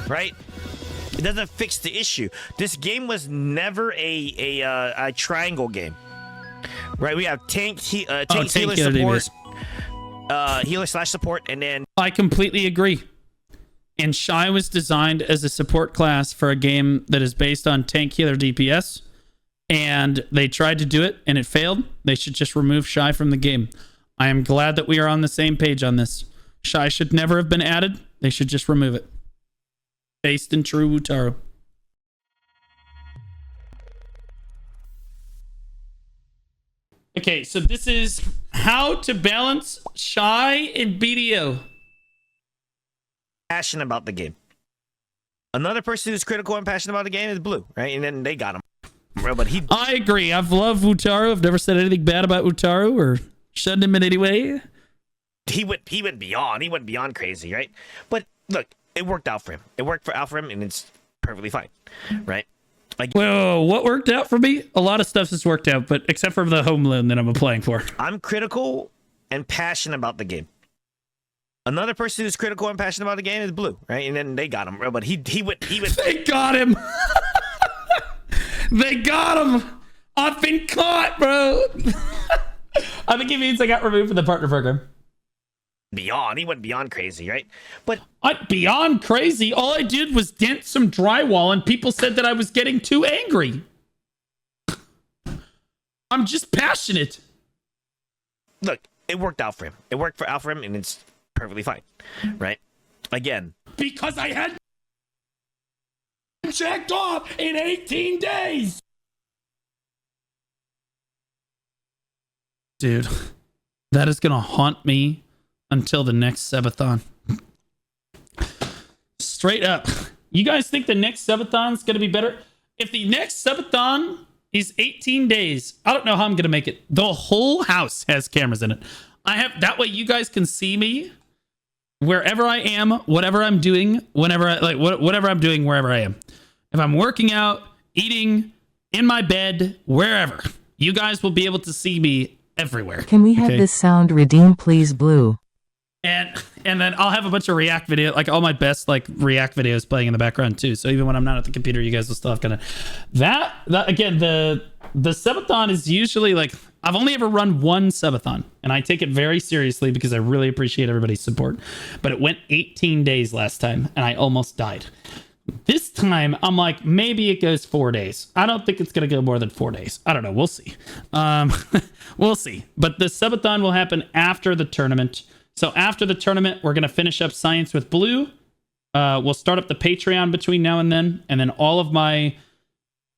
right? It doesn't fix the issue. This game was never a triangle game, right? We have tank, healer, support, healer/support, and then I completely agree. And Shai was designed as a support class for a game that is based on tank, healer, DPS, and they tried to do it and it failed. They should just remove Shai from the game. I am glad that we are on the same page on this. Shai should never have been added. They should just remove it. Based in true Wutaro. Okay, so this is how to balance Shai and BDO. passionate about the game. Another person who's critical and passionate about the game is Blue, right? And then they got him. But I agree. I've loved Wutaro. I've never said anything bad about Wutaro or shunned him in any way. He went beyond. He went beyond crazy, right? But look, it worked out for him. It worked out for him, and it's perfectly fine, right? Like, whoa, what worked out for me? A lot of stuff has worked out, but except for the home loan that I'm applying for. I'm critical and passionate about the game. Another person who's critical and passionate about the game is Blue, right? And then they got him, but he went. They got him. They got him. I've been caught, bro. I think it means I got removed from the partner program. Beyond. He went beyond crazy, right? But beyond crazy. All I did was dent some drywall, and people said that I was getting too angry. I'm just passionate. Look, it worked out for him. It worked out for him, and it's perfectly fine, right? Again, because I had checked off in 18 days. Dude, that is gonna haunt me until the next Sabathon. Straight up. You guys think the next Sabathon is gonna be better? If the next Sabathon is 18 days, I don't know how I'm gonna make it. The whole house has cameras in it. That way you guys can see me wherever I am, whatever I'm doing, whatever I'm doing, wherever I am. If I'm working out, eating, in my bed, wherever, you guys will be able to see me everywhere. Can we have this sound redeemed, please, Blue? And then I'll have a bunch of React video, like all my best React videos playing in the background too. So even when I'm not at the computer, you guys will still have kind of that again. The Sabathon is usually I've only ever run one Sabathon, and I take it very seriously because I really appreciate everybody's support. But it went 18 days last time, and I almost died. This time, I'm like, maybe it goes 4 days. I don't think it's going to go more than 4 days. I don't know. We'll see. We'll see. But the Sabathon will happen after the tournament. So after the tournament, we're going to finish up Science with Blue. We'll start up the Patreon between now and then. And then all of my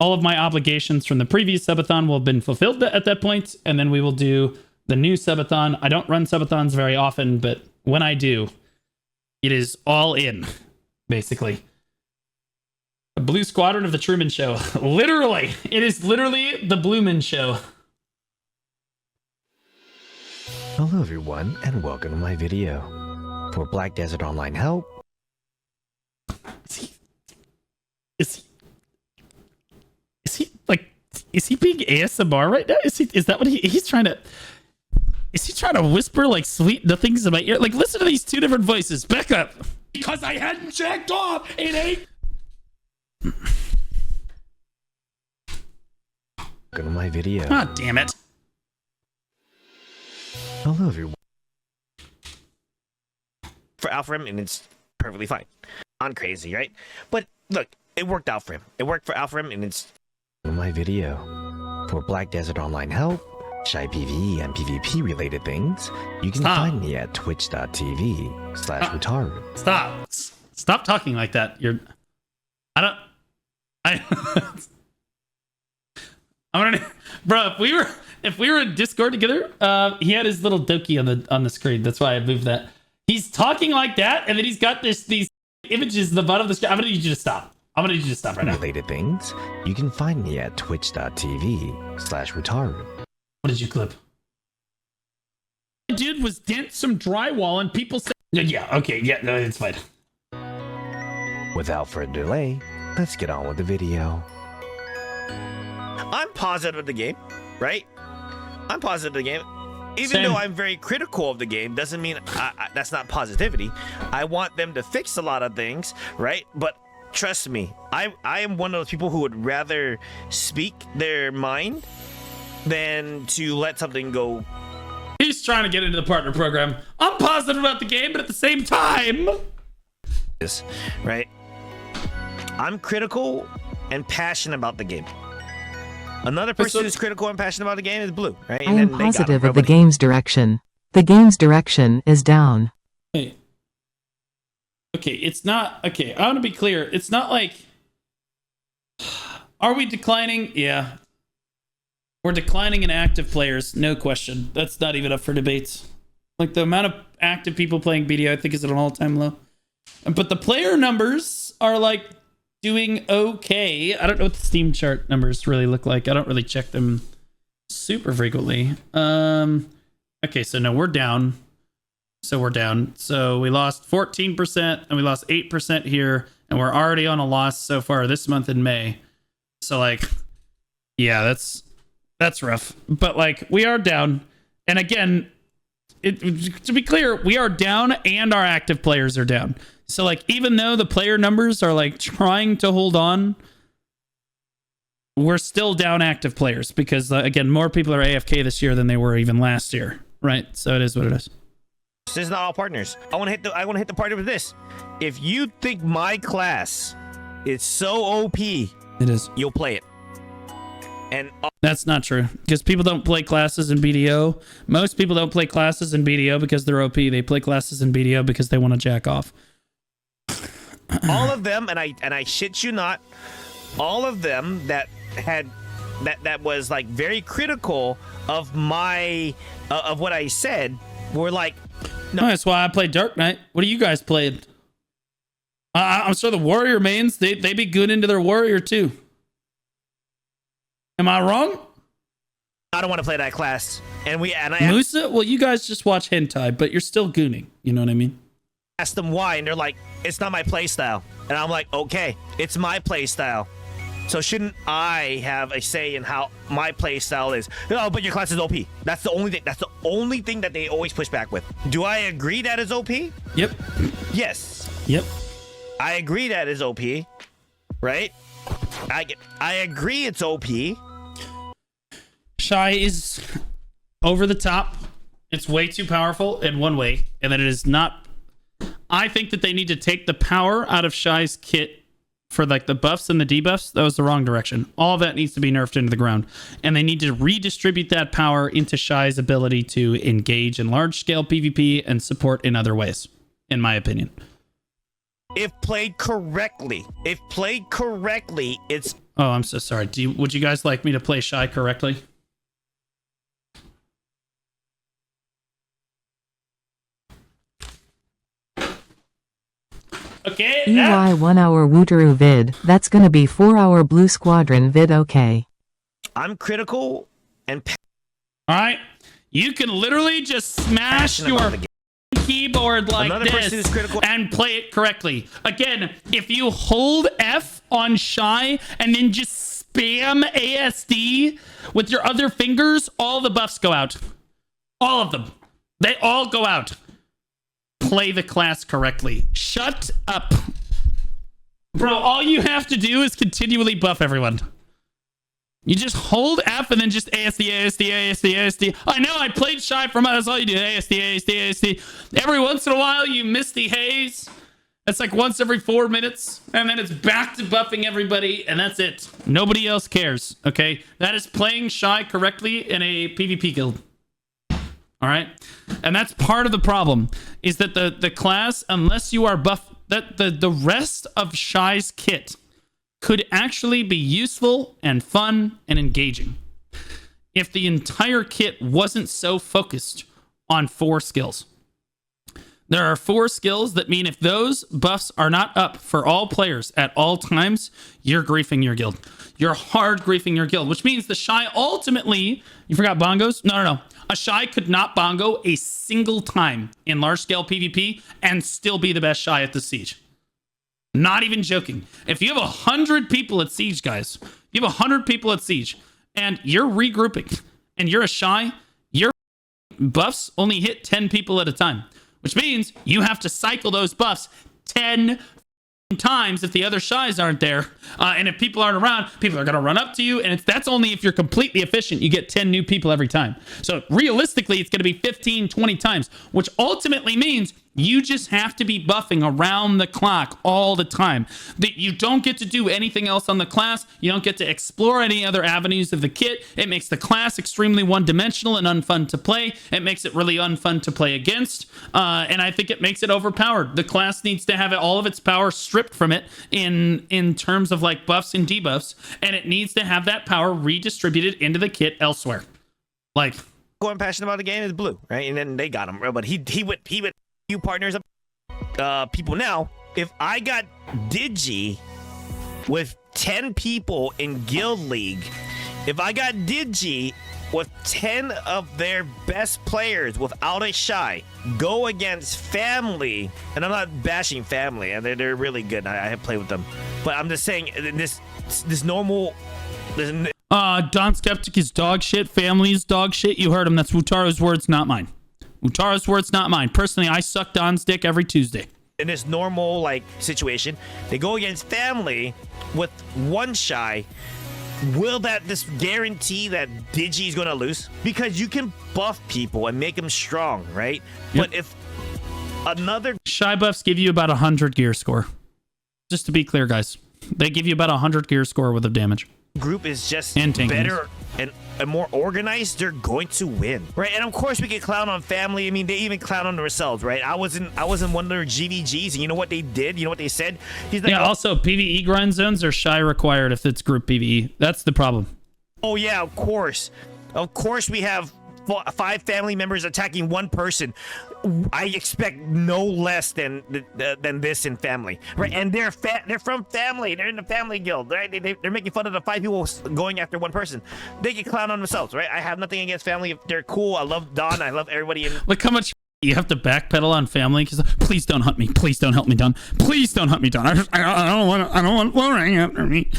obligations from the previous Sabathon will have been fulfilled at that point. And then we will do the new Sabathon. I don't run Sabathons very often, but when I do, it is all in, basically. A Blue Squadron of the Truman Show. Literally. It is literally the Blumen Show. hello everyone, and welcome to my video. For Black Desert Online help. Is he being ASMR right now? Is that what he's trying to? Is he trying to whisper sweet nothings in my ear? Listen to these two different voices. Back up. Because I hadn't checked off in 8. Go to my video. Ah, damn it. Hello everyone. For Alfred, and it's perfectly fine. On crazy, right? But look, it worked out for him. It worked for Alfred, and it's my video. For Black Desert Online help, Shai PvE and PvP related things, you can find me at twitch.tv/Wutaro. Stop talking like that. Bro, if we were in Discord together, he had his little Doki on the screen. That's why I moved that. He's talking like that, and then he's got these images at the bottom of the screen. I'm gonna need you to stop. Right now. Related things, you can find me at twitch.tv/Wutaro. What did you clip? What I did was dent some drywall, and people said, "Yeah, okay, yeah, no, it's fine." Without further delay, let's get on with the video. I'm positive of the game, right? I'm positive of the game. even Same. though I'm very critical of the game, doesn't mean that's not positivity. I want them to fix a lot of things, right? But trust me, I am one of those people who would rather speak their mind than to let something go. He's trying to get into the partner program. I'm positive about the game, but at the same time, Right? I'm critical and passionate about the game. Another person who's critical and passionate about the game is Blue, right? I am positive of the game's direction. The game's direction is down. okay, it's not okay. I want to be clear. It's not like, are we declining? Yeah, we're declining in active players, no question. That's not even up for debates. Like the amount of active people playing BDO, I think, is at an all-time low. But the player numbers are like doing okay. I don't know what the Steam chart numbers really look like. I don't really check them super frequently. Okay, so no, we're down. So we're down. So we lost 14% and we lost 8% here, and we're already on a loss so far this month in May. So like, yeah, that's rough. But like, we are down. And again, to be clear, we are down and our active players are down. So like, even though the player numbers are like trying to hold on, we're still down active players because again, more people are AFK this year than they were even last year, right? So it is what it is. This is not all partners. I want to hit the partner with this. If you think my class is so OP, It is. you'll play it. And That's not true because people don't play classes in BDO. Most people don't play classes in BDO because they're OP. They play classes in BDO because they want to jack off. all of them, and I shit you not, all of them that had that was like very critical of my of what I said were like, No, that's why I played Dark Knight. What do you guys played? I'm sure the Warrior mains, they be good into their Warrior too. Am I wrong? I don't want to play that class. And I Musa? Well, you guys just watch hentai, but you're still gooning. You know what I mean? asked them why, and they're like, it's not my play style. And I'm like, okay, it's my play style. So shouldn't I have a say in how my play style is? No, but your class is OP. That's the only thing. That's the only thing that they always push back with. Do I agree that is OP? Yep. Yes. Yep. I agree that is OP. Right? I agree it's OP. Shai is over the top. It's way too powerful in one way, and that it is not. I think that they need to take the power out of Shai's kit for like the buffs and the debuffs. That was the wrong direction. All of that needs to be nerfed into the ground, and they need to redistribute that power into Shai's ability to engage in large scale PvP and support in other ways, in my opinion. If played correctly, it's Oh, I'm so sorry. Would you guys like me to play Shai correctly? Okay. EY 1 hour Wootaroo vid. That's gonna be 4 hour Blue Squadron vid. Okay. I'm critical and All right. You can literally just smash passionate your about the game. keyboard like Another person this who's critical and play it correctly. Again, if you hold F on Shai and then just spam ASD with your other fingers, all the buffs go out. All of them. They all go out. Play the class correctly. Shut up. Bro, all you have to do is continually buff everyone. You just hold F and then just ASD, ASD, ASD, ASD. I know, I played Shai for months. That's all you do. ASD, ASD, ASD. Every once in a while, you Misty Haze. That's like once every 4 minutes. And then it's back to buffing everybody. And that's it. Nobody else cares. Okay? That is playing Shai correctly in a PvP guild. All right? And that's part of the problem. Is that the class, unless you are buff... that the rest of Shai's kit could actually be useful and fun and engaging if the entire kit wasn't so focused on 4 skills. There are 4 skills that mean if those buffs are not up for all players at all times, you're griefing your guild. You're hard griefing your guild, which means the Shai ultimately... You forgot bongos? No. A Shai could not bongo a single time in large-scale PvP and still be the best Shai at the siege. Not even joking. If you have 100 people at siege, guys, you have 100 people at siege, and you're regrouping, and you're a Shai, you're buffs only hit 10 people at a time, which means you have to cycle those buffs 10 times if the other Shais aren't there. And if people aren't around, people are going to run up to you. And that's only if you're completely efficient. You get 10 new people every time. So realistically, it's going to be 15, 20 times, which ultimately means you just have to be buffing around the clock all the time. That you don't get to do anything else on the class. You don't get to explore any other avenues of the kit. It makes the class extremely one-dimensional and unfun to play. It makes it really unfun to play against. And I think it makes it overpowered. The class needs to have all of its power stripped from it in terms of like buffs and debuffs. And it needs to have that power redistributed into the kit elsewhere. Like, who I'm passionate about the game is Blue, right? And then they got him, but he went few partners up people. Now if I got Digi with 10 people in Guild League, if I got Digi with 10 of their best players without a Shai go against Family, and I'm not bashing Family, and they're really good, I have played with them, but I'm just saying this normal Don Skeptic is dog shit. Family is dog shit. You heard him. That's Wutaro's words, not mine. Wutaro's words, not mine. Personally, I suck Don's dick every Tuesday. In this normal like situation, they go against Family with one Shai. Will that just guarantee that Digi is going to lose? Because you can buff people and make them strong, right? Yep. But if another Shai buffs give you about 100 gear score. Just to be clear, guys, they give you about 100 gear score worth of damage. Group is just And better and more organized, they're going to win, right? And of course we can clown on Family. I mean, they even clown on themselves, right? I was in one of their GVGs, and you know what they did? You know what they said? He's like, yeah, also PvE grind zones are Shai required if it's group PvE. That's the problem. oh yeah, of course we have 5 family members attacking one person. I expect no less than this in Family, right? And they're from Family. They're in the Family Guild, right? They're making fun of the 5 people going after one person. They can clown on themselves, right? I have nothing against Family. They're cool. I love Don. I love everybody in. Look how much you have to backpedal on Family because please don't hunt me. Please don't help me, Don. Please don't hunt me, Don. I don't want running after me.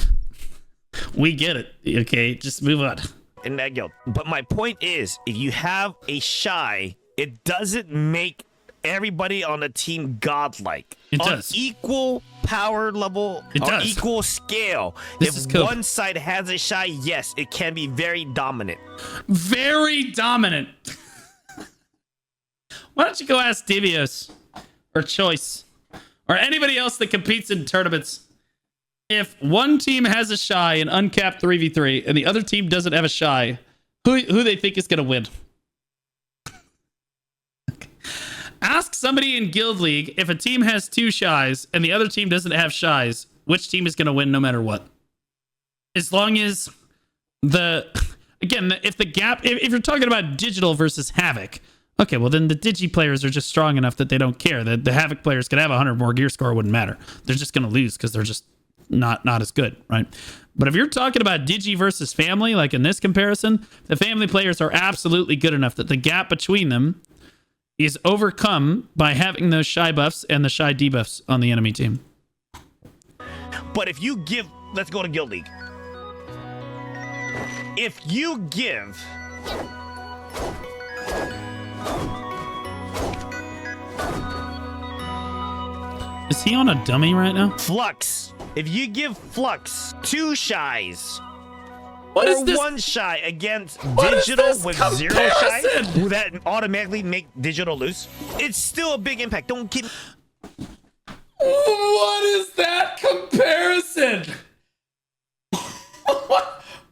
We get it. Okay, just move on. In that guild. But my point is, if you have a Shai, it doesn't make everybody on the team godlike. It on does. Equal power level, It or does. equal scale. This is if cool. one side has a Shai, yes, it can be very dominant. Very dominant. Why don't you go ask Devios or Choice or anybody else that competes in tournaments? If one team has a Shai in uncapped 3v3 and the other team doesn't have a Shai, who they think is going to win? Ask somebody in Guild League if a team has 2 Shais and the other team doesn't have Shais, which team is going to win no matter what? As long as if the gap, if you're talking about digital versus Havoc, okay, well then the Digi players are just strong enough that they don't care. The Havoc players could have 100 more gear score, it wouldn't matter. They're just going to lose because they're just not as good, right? But if you're talking about Digi versus Family, like in this comparison, the Family players are absolutely good enough that the gap between them is overcome by having those Shai buffs and the Shai debuffs on the enemy team. But if you give, let's go to Guild League. If you give Is he on a dummy right now? Flux, if you give Flux 2 Shais, What or is this? 1 Shai against What is digital this with 0 Shai, comparison? will that automatically make digital lose? It's still a big impact. Don't keep. What is that comparison?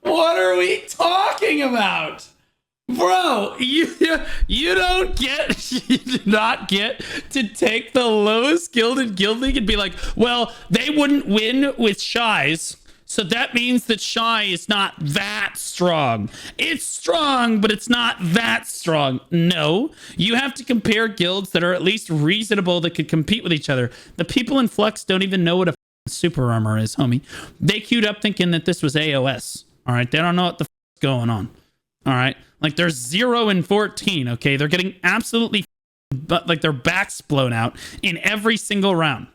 What are we talking about? Bro, you don't get, you do not get to take the lowest guild in Guild League and be like, well, they wouldn't win with Shais, so that means that Shai is not that strong. It's strong, but it's not that strong. No, you have to compare guilds that are at least reasonable that could compete with each other. The people in Flux don't even know what a super armor is, homie. They queued up thinking that this was AOS. All right, they don't know what the is going on. All right, like they're 0 and 14. Okay, they're getting absolutely, but like their backs blown out in every single round.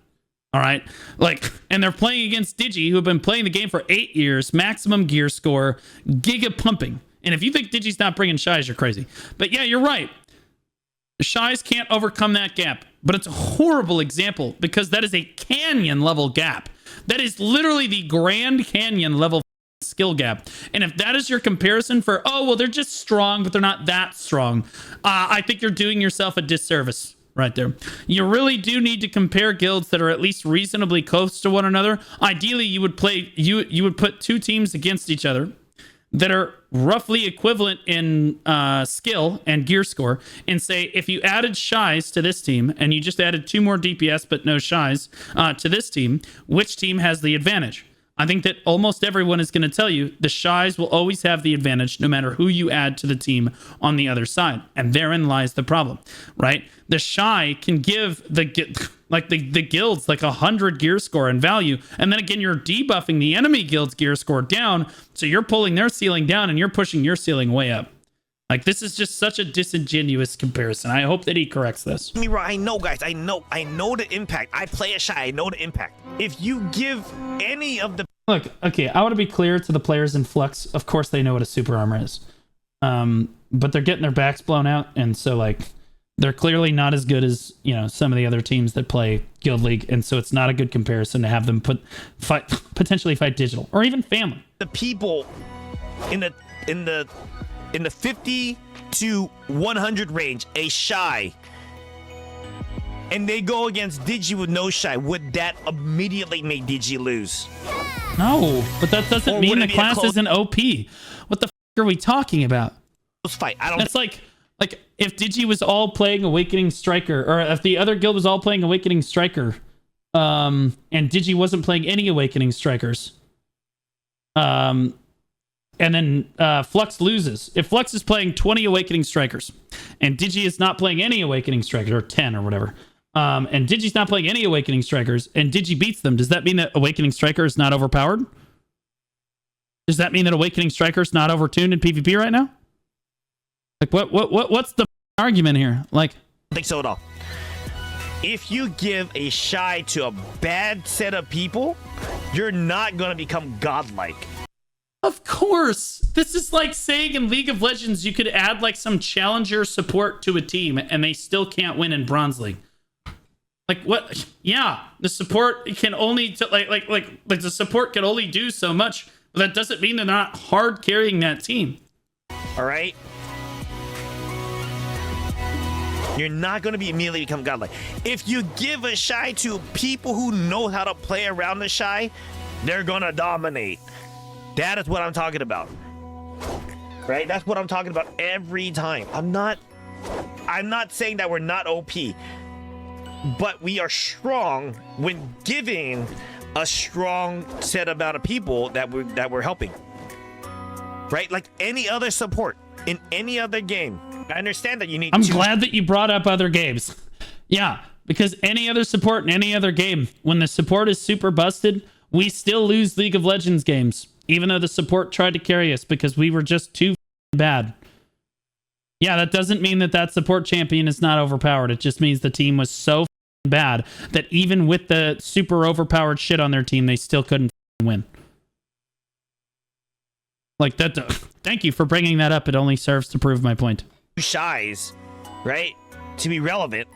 All right, like, and they're playing against Digi, who have been playing the game for 8 years, maximum gear score, giga pumping. And if you think Digi's not bringing Shais, you're crazy. But yeah, you're right. Shais can't overcome that gap, but it's a horrible example because that is a canyon level gap. That is literally the Grand Canyon level skill gap. And if that is your comparison for, oh, well, they're just strong, but they're not that strong, I think you're doing yourself a disservice right there. You really do need to compare guilds that are at least reasonably close to one another. Ideally, you would put two teams against each other that are roughly equivalent in skill and gear score, and say, if you added Shais to this team and you just added 2 more DPS but no Shais to this team, which team has the advantage? I think that almost everyone is going to tell you the Shais will always have the advantage no matter who you add to the team on the other side. And therein lies the problem, right? The Shai can give the guilds like 100 gear score and value. And then again, you're debuffing the enemy guild's gear score down. So you're pulling their ceiling down and you're pushing your ceiling way up. Like, this is just such a disingenuous comparison. I hope that he corrects this. I know, guys. I know the impact. I play a Shai. I know the impact. If you give any of the... Look, okay, I want to be clear to the players in Flux. Of course they know what a super armor is. But they're getting their backs blown out. And so, like, they're clearly not as good as, you know, some of the other teams that play Guild League. And so it's not a good comparison to have them potentially fight digital or even family. The people in the 50 to 100 range, a Shai, and they go against Digi with no Shai, would that immediately make Digi lose? No, but that doesn't mean the class isn't OP. What the are we talking about? Let's fight. I don't. That's like if Digi was all playing Awakening Striker, or if the other guild was all playing Awakening Striker, and Digi wasn't playing any Awakening Strikers, and then Flux loses. If Flux is playing 20 Awakening Strikers, and Digi is not playing any Awakening Strikers, or 10 or whatever, and Digi's not playing any Awakening Strikers, and Digi beats them, does that mean that Awakening Striker is not overpowered? Does that mean that Awakening Striker is not overtuned in PvP right now? Like, what's the argument here? Like, I think so at all. If you give a Shai to a bad set of people, you're not going to become godlike. Of course. This is like saying in League of Legends you could add like some challenger support to a team and they still can't win in Bronze League. Like, what? Yeah, the support can only like the support can only do so much, but that doesn't mean they're not hard carrying that team. All right. You're not going to be immediately become godlike. If you give a Shai to people who know how to play around the Shai, they're going to dominate. That is what I'm talking about. Right? That's what I'm talking about every time. I'm not saying that we're not OP, but we are strong when giving a strong set amount of people that we're helping. Right? Like any other support in any other game. I understand that you need. I'm glad that you brought up other games. Yeah, because any other support in any other game, when the support is super busted, we still lose League of Legends games, even though the support tried to carry us because we were just too bad. Yeah, that doesn't mean that support champion is not overpowered. It just means the team was so bad that even with the super overpowered shit on their team, they still couldn't win. Like that. Thank you for bringing that up. It only serves to prove my point. Shais, right, to be relevant,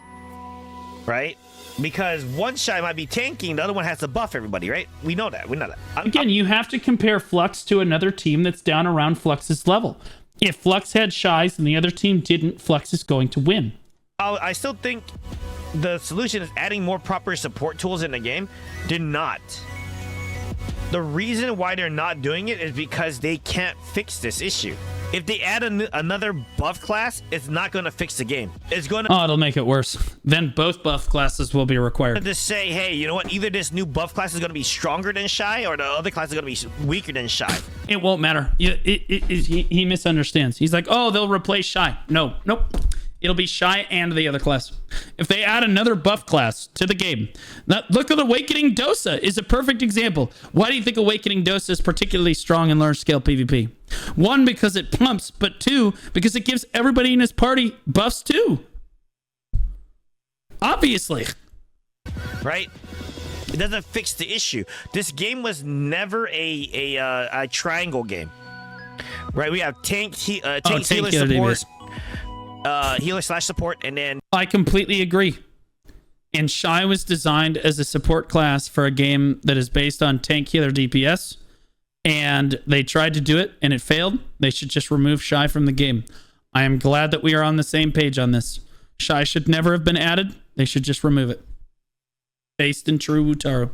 right? Because one Shai might be tanking, the other one has to buff everybody, right? We know that. Again, you have to compare Flux to another team that's down around Flux's level. If Flux had Shais and the other team didn't, Flux is going to win. I still think the solution is adding more proper support tools in the game. Did not. The reason why they're not doing it is because they can't fix this issue. If they add another buff class, it's not going to fix the game. It's going to... Oh, it'll make it worse. Then both buff classes will be required. To say, hey, you know what? Either this new buff class is going to be stronger than Shai or the other class is going to be weaker than Shai. It won't matter. He misunderstands. He's like, oh, they'll replace Shai. No, nope. It'll be Shai and the other class. If they add another buff class to the game, look at Awakening Dosa is a perfect example. Why do you think Awakening Dosa is particularly strong in large scale PvP? One, because it pumps, but two, because it gives everybody in his party buffs too. Obviously. Right? It doesn't fix the issue. This game was never a triangle game. Right? We have tank healer support. healer slash support, and then I completely agree. And Shai was designed as a support class for a game that is based on tank healer DPS. And they tried to do it and it failed. They should just remove Shai from the game. I am glad that we are on the same page on this. Shai should never have been added. They should just remove it. Based in true Wutaro.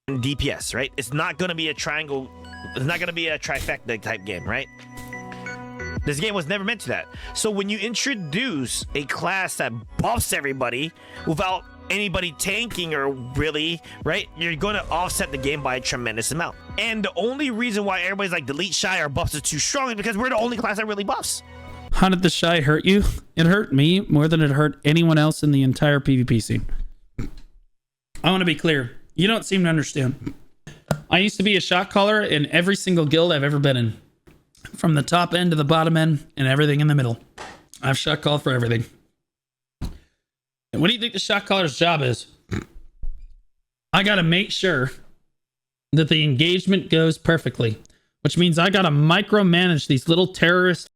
DPS, right? It's not going to be a triangle. It's not going to be a trifecta type game, right? This game was never meant to that. So when you introduce a class that buffs everybody without anybody tanking or really, right, you're going to offset the game by a tremendous amount. And the only reason why everybody's like delete Shai or buffs is too strong is because we're the only class that really buffs. How did the Shai hurt you? It hurt me more than it hurt anyone else in the entire PvP scene. I want to be clear. You don't seem to understand. I used to be a shot caller in every single guild I've ever been in. From the top end to the bottom end and everything in the middle. I've shot called for everything. And what do you think the shot caller's job is? I got to make sure that the engagement goes perfectly, which means I got to micromanage these little terrorists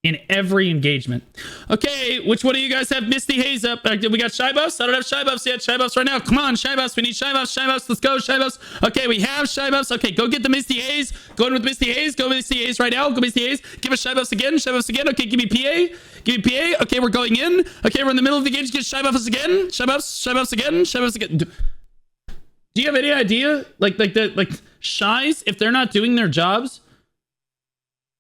in every engagement. Okay, which one of you guys have Misty Haze up? We got Shai buffs? I don't have Shai buffs yet. Shai buffs right now. Come on, Shai buffs. We need Shai buffs. Shai buffs. Let's go, Shai buffs. Okay, we have Shai buffs. Okay, go get the Misty Haze. Go in with Misty Haze. Go Misty Haze right now. Go Misty Haze. Give us Shai buffs again. Shai buffs again. Okay, give me PA. Give me PA. Okay, we're going in. Okay, we're in the middle of the game. Get Shai buffs again. Shai buffs. Shai buffs again. Shai buffs again. Do you have any idea? Like Shais, if they're not doing their jobs,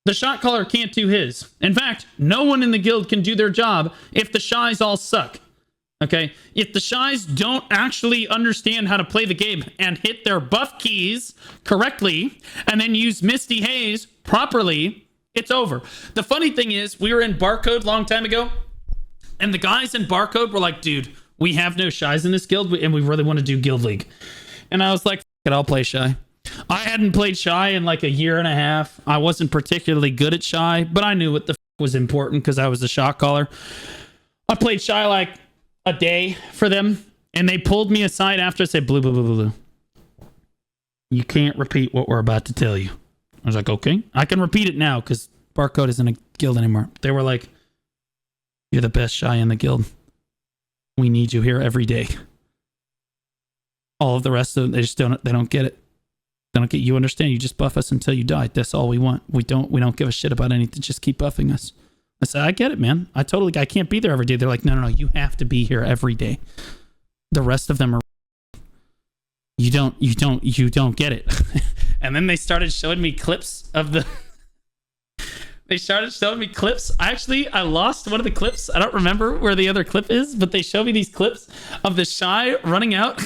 the shot caller can't do his. In fact, no one in the guild can do their job if the Shais all suck. Okay? If the Shais don't actually understand how to play the game and hit their buff keys correctly and then use Misty Haze properly, it's over. The funny thing is, we were in Barcode a long time ago, and the guys in Barcode were like, dude, we have no Shais in this guild, and we really want to do Guild League. And I was like, F it, I'll play Shai. I hadn't played Shai in like a year and a half. I wasn't particularly good at Shai, but I knew what the was important because I was a shot caller. I played Shai like a day for them, and they pulled me aside after and said, blue, blue, blue, blue, blue. You can't repeat what we're about to tell you. I was like, okay. I can repeat it now because Barcode isn't a guild anymore. They were like, you're the best Shai in the guild. We need you here every day. All of the rest of them, they don't get it. They don't get, you understand, you just buff us until you die. That's all we want. We don't give a shit about anything. Just keep buffing us. I said, I get it, man. I can't be there every day. They're like, no, you have to be here every day. The rest of them are, you don't get it. And then they started showing me clips of the, I lost one of the clips. I don't remember where the other clip is, but they show me these clips of the Shai running out.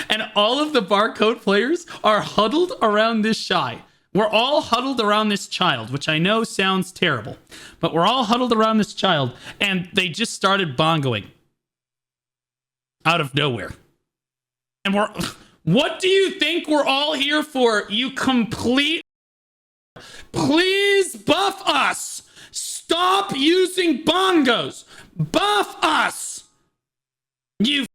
And all of the Barcode players are huddled around this Shai. We're all huddled around this child, which I know sounds terrible, but we're all huddled around this child, and they just started bongoing out of nowhere. And what do you think we're all here for, you complete? Please buff us. Stop using bongos. Buff us. You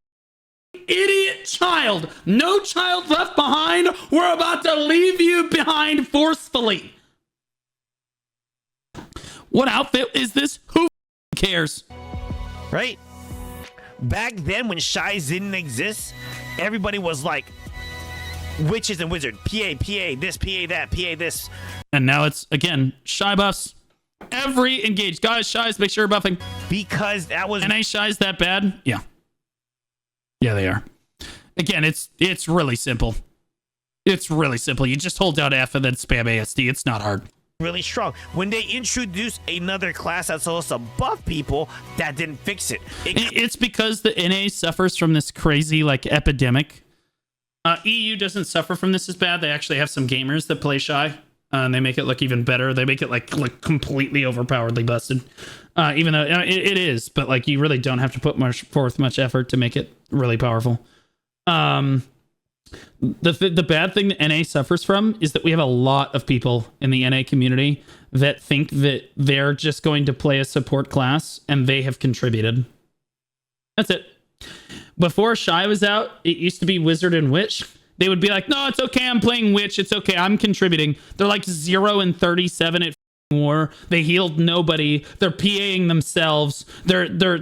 idiot child. No child left behind. We're about to leave you behind forcefully. What outfit is this? Who cares? Right? Back then when Shais didn't exist, everybody was like witches and wizard. PA, this, PA, that, PA, this. And now it's, again, Shai buffs. Every engaged. Guys, Shais, make sure you're buffing. Because that was... NA Shais that bad? Yeah. Yeah, they are. Again, it's really simple. It's really simple. You just hold down F and then spam ASD. It's not hard. Really strong. When they introduced another class that's supposed to buff people, that didn't fix it. It's because the NA suffers from this crazy like epidemic. EU doesn't suffer from this as bad. They actually have some gamers that play Shai. And they make it look even better. They make it like completely overpoweredly busted. Even though it is, but like you really don't have to put much effort to make it really powerful. The bad thing that NA suffers from is that we have a lot of people in the NA community that think that they're just going to play a support class and they have contributed. That's it. Before Shai was out, it used to be Wizard and Witch. They would be like, no, it's okay, I'm playing Witch. It's okay, I'm contributing. They're like 0 and 37 at war. They healed nobody. They're PAing themselves. They're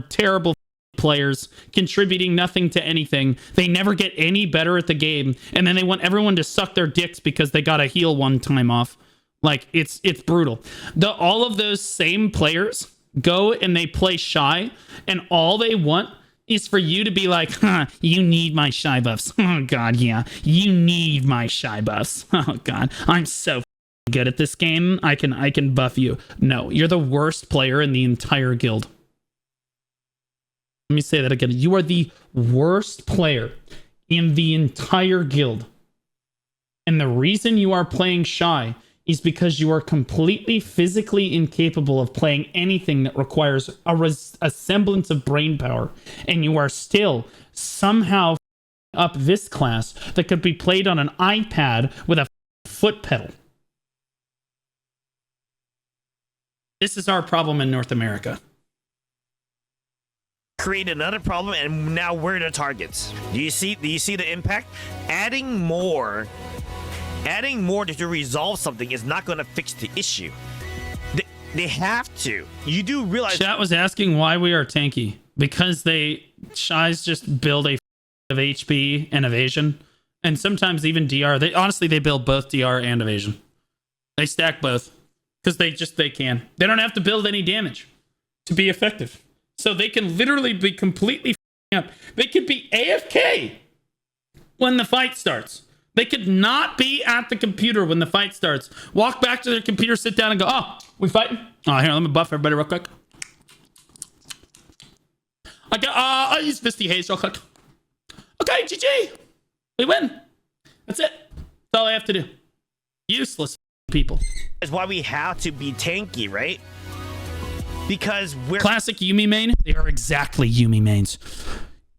terrible players, contributing nothing to anything. They never get any better at the game, and then they want everyone to suck their dicks because they got a heal one time off. Like, it's brutal. All of those same players go and they play Shai, and all they want is for you to be like, you need my Shai buffs. Oh god, yeah, you need my Shai buffs. Oh god, I'm so good at this game. I can buff you. No, you're the worst player in the entire guild. Let me say that again. You are the worst player in the entire guild. And the reason you are playing Shai is because you are completely physically incapable of playing anything that requires a semblance of brain power. And you are still somehow up this class that could be played on an iPad with a foot pedal. This is our problem in North America. Create another problem, and now we're the targets. Do you see the impact? Adding more to resolve something is not going to fix the issue. They have to. You do realize. Chat was asking why we are tanky. Because Shai's just build a of HP and evasion, and sometimes even DR. They build both DR and evasion. They stack both because they can. They don't have to build any damage to be effective. So they can literally be completely up. They could be AFK when the fight starts. They could not be at the computer when the fight starts. Walk back to their computer, sit down, and go, oh, we fighting? Oh, here, let me buff everybody real quick. I'll use Misty Haze real quick. Okay, GG. We win. That's it. That's all I have to do. Useless people. That's why we have to be tanky, right? Because we're classic Yuumi main. They are exactly Yuumi mains.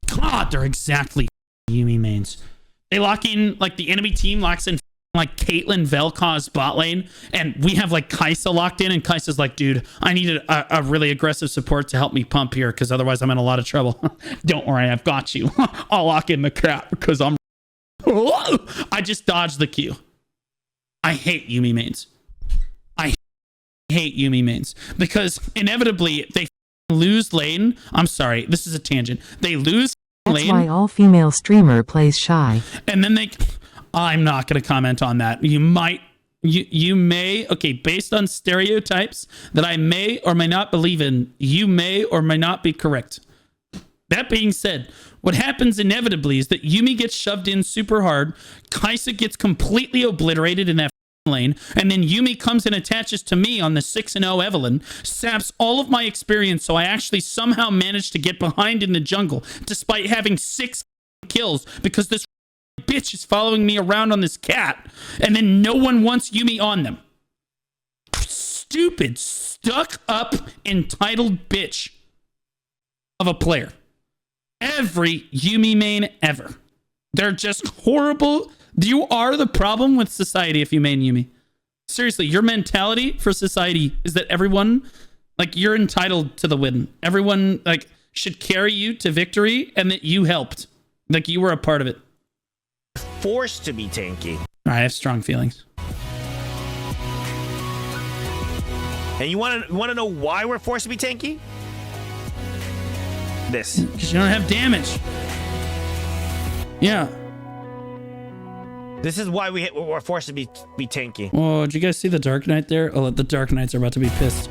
God, they're exactly Yuumi mains. They lock in, like, the enemy team locks in, like, Caitlyn Vel'Koz bot lane, and we have, like, Kai'Sa locked in, and Kai'Sa's like, dude, I need a really aggressive support to help me pump here, because otherwise I'm in a lot of trouble. Don't worry, I've got you. I'll lock in the crap, because I'm... I just dodged the Q. I hate Yuumi mains. Hate Yuumi mains because inevitably they lose lane. I'm sorry, this is a tangent. They lose lane. That's why all female streamer plays Shai. And then I'm not going to comment on that. You may, okay, based on stereotypes that I may or may not believe in, you may or may not be correct. That being said, what happens inevitably is that Yuumi gets shoved in super hard, Kai'Sa gets completely obliterated in that lane, and then Yuumi comes and attaches to me on the 6-0 Evelyn, saps all of my experience, so I actually somehow managed to get behind in the jungle despite having 6 kills because this bitch is following me around on this cat, and then no one wants Yuumi on them. Stupid, stuck up, entitled bitch of a player. Every Yuumi main ever. They're just horrible. You are the problem with society if you main Yuumi. Seriously, your mentality for society is that everyone, like, you're entitled to the win. Everyone, like, should carry you to victory and that you helped. Like, you were a part of it. Forced to be tanky. I have strong feelings. And you want to know why we're forced to be tanky? This. Because you don't have damage. Yeah. This is why we're forced to be tanky. Oh, did you guys see the Dark Knight there? Oh, the Dark Knights are about to be pissed.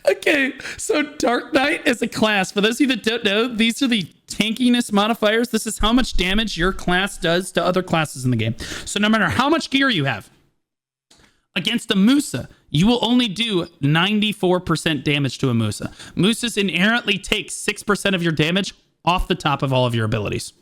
Okay, so Dark Knight is a class. For those of you that don't know, these are the tankiness modifiers. This is how much damage your class does to other classes in the game. So no matter how much gear you have, against a Musa, you will only do 94% damage to a Musa. Musas inherently take 6% of your damage off the top of all of your abilities.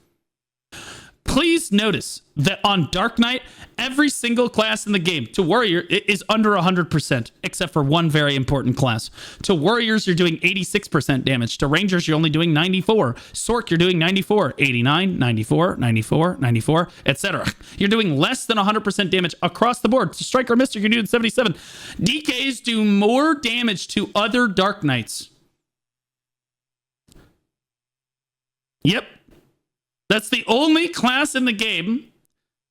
Please notice that on Dark Knight, every single class in the game to Warrior is under 100%, except for one very important class. To Warriors, you're doing 86% damage. To Rangers, you're only doing 94. Sork, you're doing 94, 89, 94, 94, 94, etc. You're doing less than 100% damage across the board. To Striker Mystic, you're doing 77. DKs do more damage to other Dark Knights. Yep. That's the only class in the game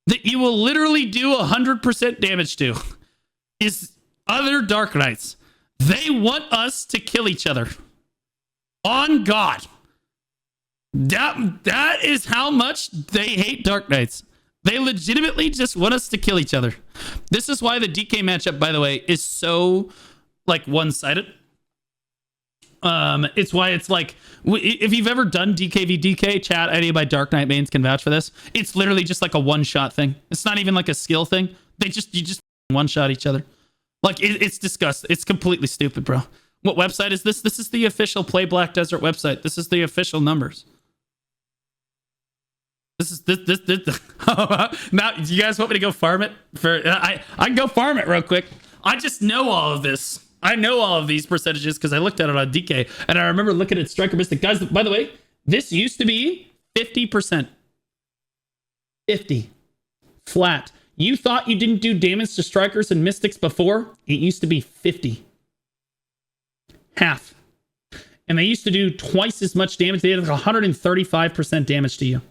that you will literally do 100% damage to is other Dark Knights. They want us to kill each other. On God. That is how much they hate Dark Knights. They legitimately just want us to kill each other. This is why the DK matchup, by the way, is so like one-sided. It's why it's like, if you've ever done DK, chat, any of my Dark Knight mains can vouch for this. It's literally just like a one-shot thing. It's not even like a skill thing. You just one-shot each other. Like, it's disgusting. It's completely stupid, bro. What website is this? This is the official Play Black Desert website. This is the official numbers. This. Now, do you guys want me to go farm it? I can go farm it real quick. I just know all of this. I know all of these percentages because I looked at it on DK, and I remember looking at Striker Mystic. Guys, by the way, this used to be 50%. 50. Flat. You thought you didn't do damage to Strikers and Mystics before? It used to be 50. Half. And they used to do twice as much damage. They did like 135% damage to you.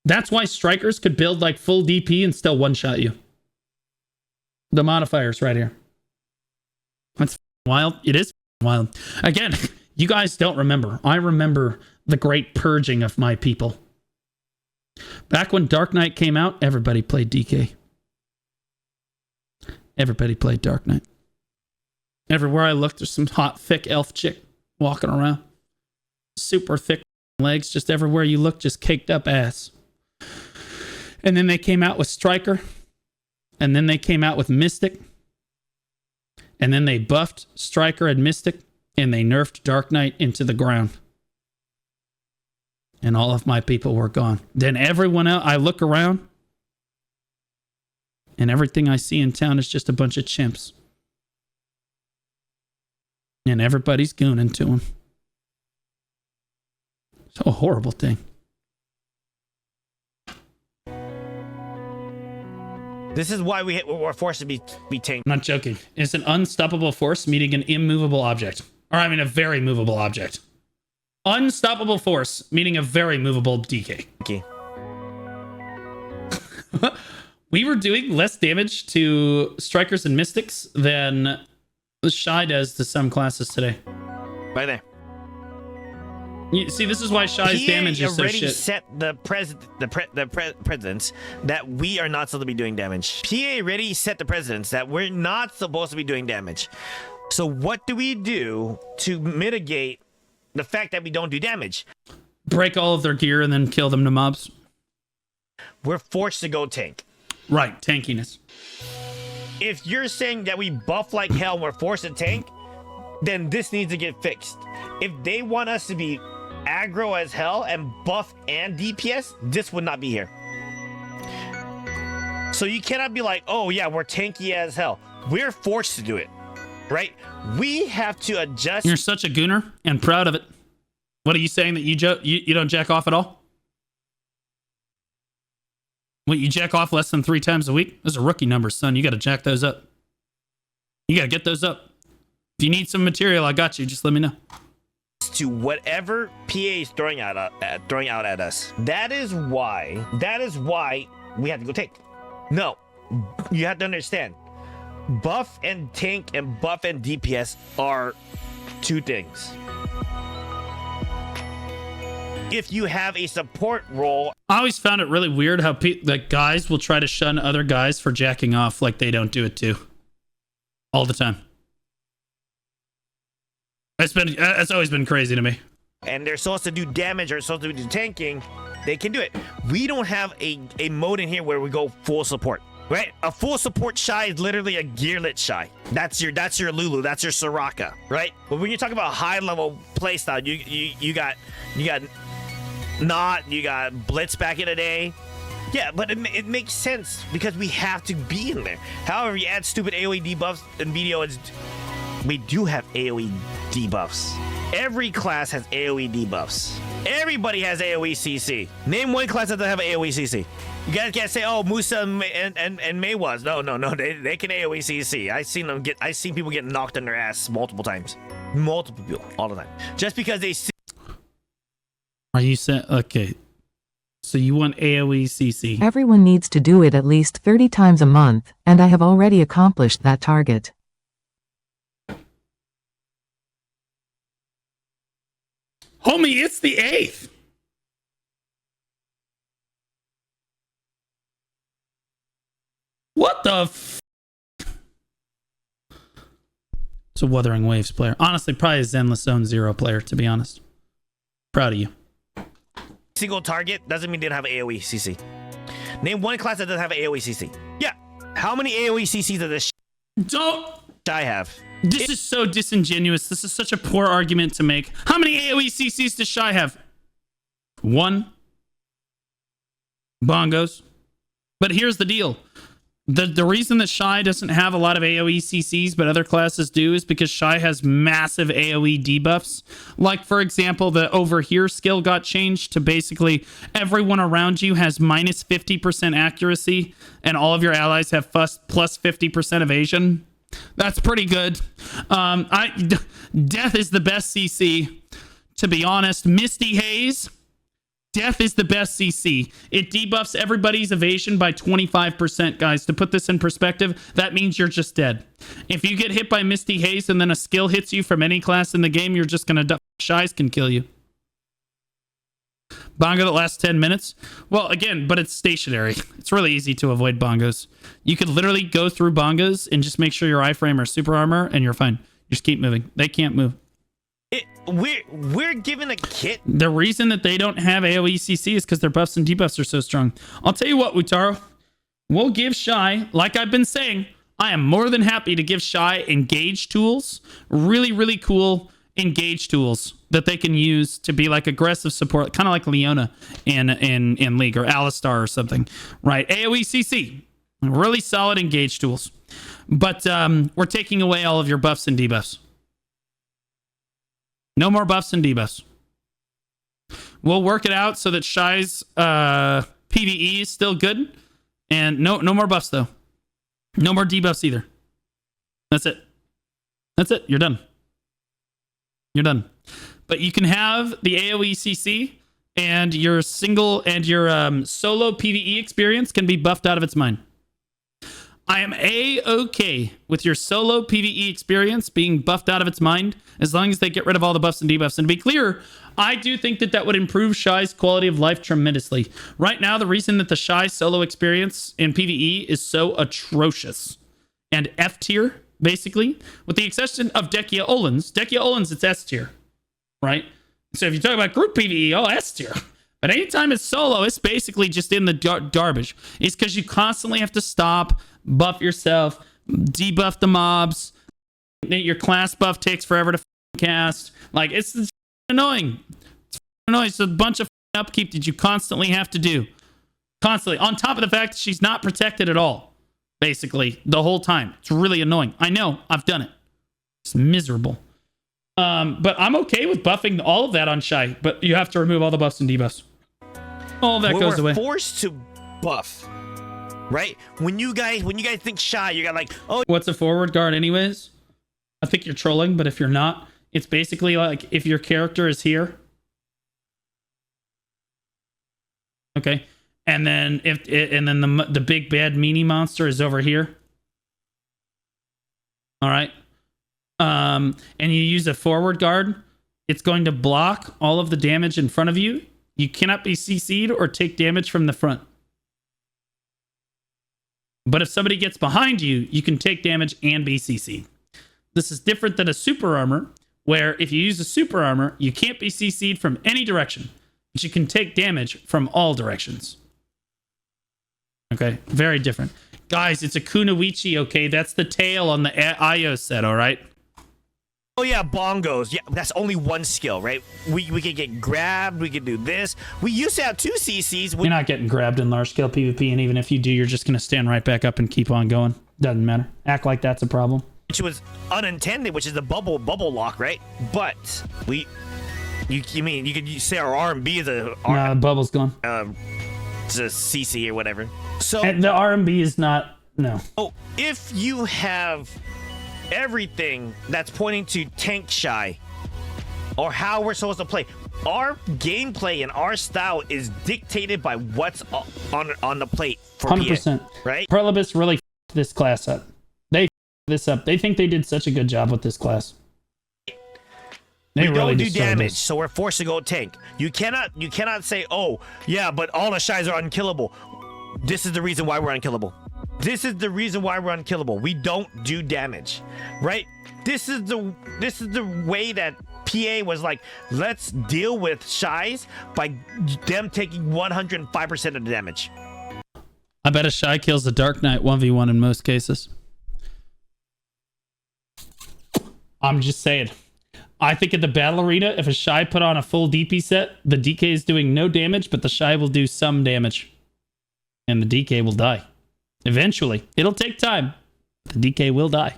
That's why Strikers could build like full DP and still one-shot you. The modifiers right here. That's wild. It is wild. Again, you guys don't remember. I remember the great purging of my people. Back when Dark Knight came out, everybody played DK. Everybody played Dark Knight. Everywhere I looked, there's some hot, thick elf chick walking around. Super thick legs, just everywhere you look, just caked up ass. And then they came out with Striker. And then they came out with Mystic. And then they buffed Striker and Mystic. And they nerfed Dark Knight into the ground. And all of my people were gone. Then everyone else, I look around. And everything I see in town is just a bunch of chimps. And everybody's gooning to him. It's a horrible thing. This is why we're forced to be tanked. I'm not joking. It's an unstoppable force meeting an immovable object. Or I mean a very movable object. Unstoppable force meaning a very movable DK. Okay. We were doing less damage to Strikers and Mystics than Shai does to some classes today. Right there. You see, this is why Shai's damage is so shit. Already set the precedents that we are not supposed to be doing damage. PA already set the precedents that we're not supposed to be doing damage. So what do we do to mitigate the fact that we don't do damage? Break all of their gear and then kill them to mobs. We're forced to go tank. Right, tankiness. If you're saying that we buff like hell and we're forced to tank, then this needs to get fixed. If they want us to be aggro as hell and buff and DPS, this would not be here. So you cannot be like, oh yeah, we're tanky as hell. We're forced to do it, right? We have to adjust. You're such a gooner and proud of it. What are you saying, that you don't jack off at all? What, you jack off less than 3 times a week? Those are rookie numbers, son. You got to jack those up. You got to get those up. If you need some material, I got you. Just let me know. To whatever PA is throwing out at us. That is why we have to go tank. No, you have to understand. Buff and tank and buff and DPS are 2 things. If you have a support role, I always found it really weird how that guys will try to shun other guys for jacking off like they don't do it too. All the time. That's always been crazy to me. And they're supposed to do damage or supposed to do tanking, they can do it. We don't have a mode in here where we go full support, right? A full support Shai is literally a gearlit Shai. That's your Lulu, that's your Soraka, right? But when you talk about high level playstyle, you got Not, you got Blitz back in the day. Yeah, but it makes sense because we have to be in there. However, you add stupid AoE debuffs in BDO, we do have AoE debuffs. Every class has AoE debuffs. Everybody has AoE CC. Name one class that doesn't have AoE CC. You guys can't say, oh, Musa and Mei was. No, they can AoE CC. I've seen people get knocked on their ass multiple times. Multiple people, all the time. Just because they see Are you saying okay? So you want AOE CC? Everyone needs to do it at least 30 times a month, and I have already accomplished that target. Homie, it's the 8th. What the It's a Wuthering Waves player. Honestly, probably a Zenless Zone 0 player, to be honest. Proud of you. Single target doesn't mean they don't have AoE CC. Name one class that doesn't have AoE CC. Yeah. How many AoE CCs does this Don't. Shai have? This is so disingenuous. This is such a poor argument to make. How many AoE CCs does Shai have? 1. Bongos. But here's the deal. The reason that Shai doesn't have a lot of AoE CCs, but other classes do, is because Shai has massive AoE debuffs. Like, for example, the Over Here skill got changed to basically everyone around you has minus 50% accuracy, and all of your allies have plus 50% evasion. That's pretty good. Death is the best CC, to be honest. Misty Haze. Death is the best CC. It debuffs everybody's evasion by 25%, guys. To put this in perspective, that means you're just dead. If you get hit by Misty Haze and then a skill hits you from any class in the game, you're just gonna die. Shais can kill you. Bongo that lasts 10 minutes? Well, again, but it's stationary. It's really easy to avoid bongos. You could literally go through bongos and just make sure your iframe or super armor, and you're fine. You just keep moving. They can't move. We're given a kit. The reason that they don't have AoE CC is because their buffs and debuffs are so strong. I'll tell you what, Utaro. We'll give Shai, like I've been saying, I am more than happy to give Shai engage tools. Really, really cool engage tools that they can use to be like aggressive support, kind of like Leona in League, or Alistar or something, right? AoE CC, really solid engage tools. But we're taking away all of your buffs and debuffs. No more buffs and debuffs. We'll work it out so that Shai's PvE is still good. And no more buffs, though. No more debuffs either. That's it. That's it. You're done. You're done. But you can have the AoE CC, and your single and your solo PvE experience can be buffed out of its mind. I am A-okay with your solo PvE experience being buffed out of its mind, as long as they get rid of all the buffs and debuffs. And to be clear, I do think that that would improve Shai's quality of life tremendously. Right now, the reason that the Shai solo experience in PvE is so atrocious and F tier, basically, with the exception of Dekia Olins, it's S tier, right? So if you talk about group PvE, oh, S tier. But anytime it's solo, it's basically just in the garbage. It's because you constantly have to stop, buff yourself, debuff the mobs. Your class buff takes forever to cast. Like, it's annoying. It's annoying. It's a bunch of upkeep that you constantly have to do. Constantly. On top of the fact that she's not protected at all. Basically, the whole time. It's really annoying. I know. I've done it. It's miserable. But I'm okay with buffing all of that on Shai. But you have to remove all the buffs and debuffs. All that goes away. We're forced to buff. Right? When you guys think Shai, you got like, oh, what's a forward guard anyways? I think you're trolling, but if you're not, it's basically like if your character is here. Okay. And then the big bad meanie monster is over here. All right. And you use a forward guard, it's going to block all of the damage in front of you. You cannot be CC'd or take damage from the front. But if somebody gets behind you, you can take damage and be CC'd. This is different than a super armor, where if you use a super armor, you can't be CC'd from any direction, but you can take damage from all directions. Okay, very different. Guys, it's a Kunoichi, okay? That's the tail on the Io set, all right? oh yeah, bongos. Yeah, that's only one skill, right? We can get grabbed. We can do this. We used to have 2 CCs. You're not getting grabbed in large scale PvP, and even if you do, you're just going to stand right back up and keep on going. Doesn't matter. Act like that's a problem. Which was unintended, which is the bubble lock, right? But you could say our RMB is a nah, the bubble's gone. It's a CC or whatever. So and the RMB is not no. Oh, if you have everything that's pointing to tank Shai, or how we're supposed to play, our gameplay and our style is dictated by what's on the plate for 100%. PA, right? Perlibus really f***ed this class up. They f***ed this up. They think they did such a good job with this class. They we really don't do destroyed damage, this. so we're forced to go tank. You cannot say, oh yeah, but all the Shais are unkillable. This is the reason why we're unkillable. This is the reason why we're unkillable. We don't do damage, right? This is the way that PA was like, let's deal with Shais by them taking 105% of the damage. I bet a Shai kills the Dark Knight 1v1 in most cases. I'm just saying. I think in the battle arena, if a Shai put on a full DP set, the DK is doing no damage, but the Shai will do some damage. And the DK will die. Eventually. It'll take time. The DK will die.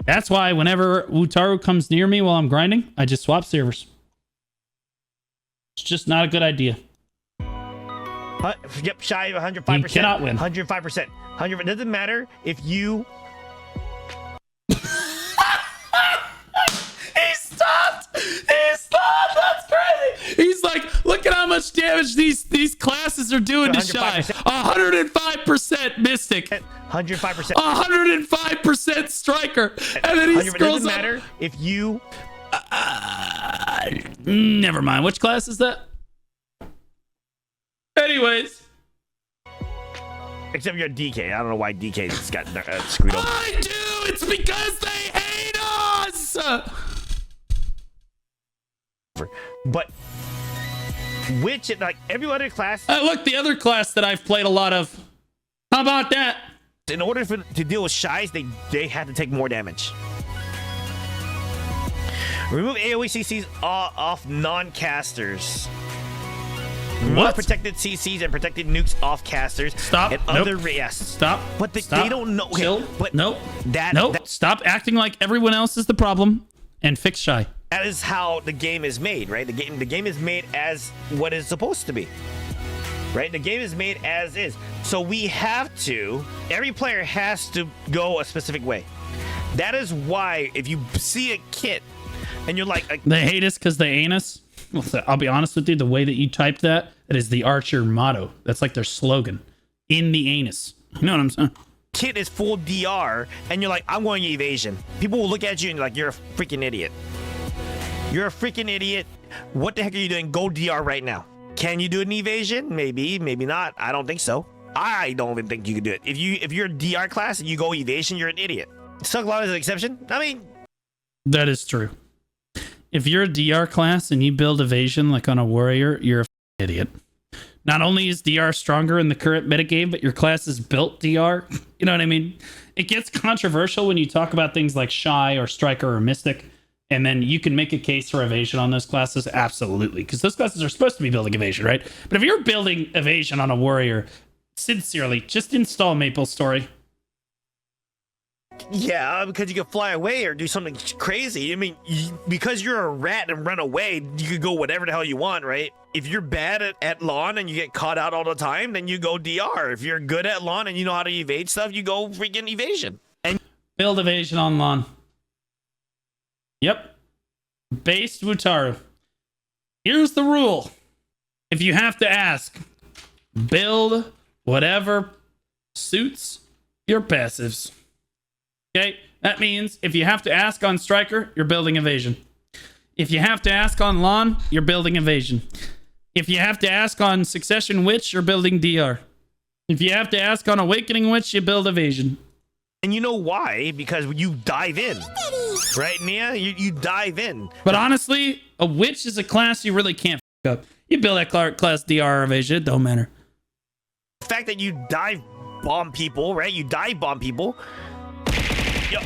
That's why whenever Wutaru comes near me while I'm grinding, I just swap servers. It's just not a good idea. Yep, Shai 105%. You cannot win. 105%. 100%. It doesn't matter if you... That's crazy. He's like, look at how much damage these classes are doing to Shai. 105% Mystic. 105%. 105% Striker. And then he scrolls doesn't up. matter if you... Never mind. Which class is that? Anyways. Except you're DK. I don't know why DK just got screwed over. I do. It's because they hate us. But which, like every other class, Look, the other class that I've played a lot of. How about that? in order to deal with Shais, they had to take more damage. Remove AoE CCs off non-casters. What? Protected CCs and protected nukes off casters. Stop. And Nope. other yes. Stop. But they Stop. don't know. Okay, Chill. but Nope. that Stop acting like everyone else is the problem and fix Shai. that is how the game is made, right? The game is made as what is supposed to be. Right? The game is made as is. So we have to, every player has to go a specific way. That is why if you see a kit and you're like They hate us because they ain't us. Well, I'll be honest with you, the way that you typed that, it is the Archer motto. That's like their slogan. In the anus. You know what I'm saying? kit is full DR and you're like, I'm going evasion. People will look at you and you're like, you're a freaking idiot. You're a freaking idiot. What the heck are you doing? Go DR right now. Can you do an evasion? Maybe, maybe not. I don't think so. I don't even think you can do it. If you're a DR class and you go evasion, you're an idiot. Sucklaw is an exception. I mean, that is true. If you're a DR class and you build evasion like on a warrior, you're a idiot. Not only is DR stronger in the current metagame, but your class is built DR. You know what I mean? It gets controversial when you talk about things like Shai or Striker or Mystic, and then you can make a case for evasion on those classes. Absolutely. Because those classes are supposed to be building evasion, right? But if you're building evasion on a warrior, sincerely, just install Maple Story. yeah, because you can fly away or do something crazy. I mean, because you're a rat and run away, you could go whatever the hell you want, right? If you're bad at lawn and you get caught out all the time, then you go DR. If you're good at lawn and you know how to evade stuff, you go freaking evasion. And Build evasion on lawn. Yep. Based Wutaru. Here's the rule. If you have to ask, build whatever suits your passives. Okay? That means if you have to ask on Striker, you're building evasion. If you have to ask on lawn, you're building evasion. If you have to ask on Succession Witch, you're building DR. If you have to ask on Awakening Witch, you build evasion. And you know why? Because you dive in. Right, Nia? You dive in. But honestly, a witch is a class you really can't f up. You build that class DR evasion, it don't matter. The fact that you dive bomb people, right? You dive bomb people. Yo,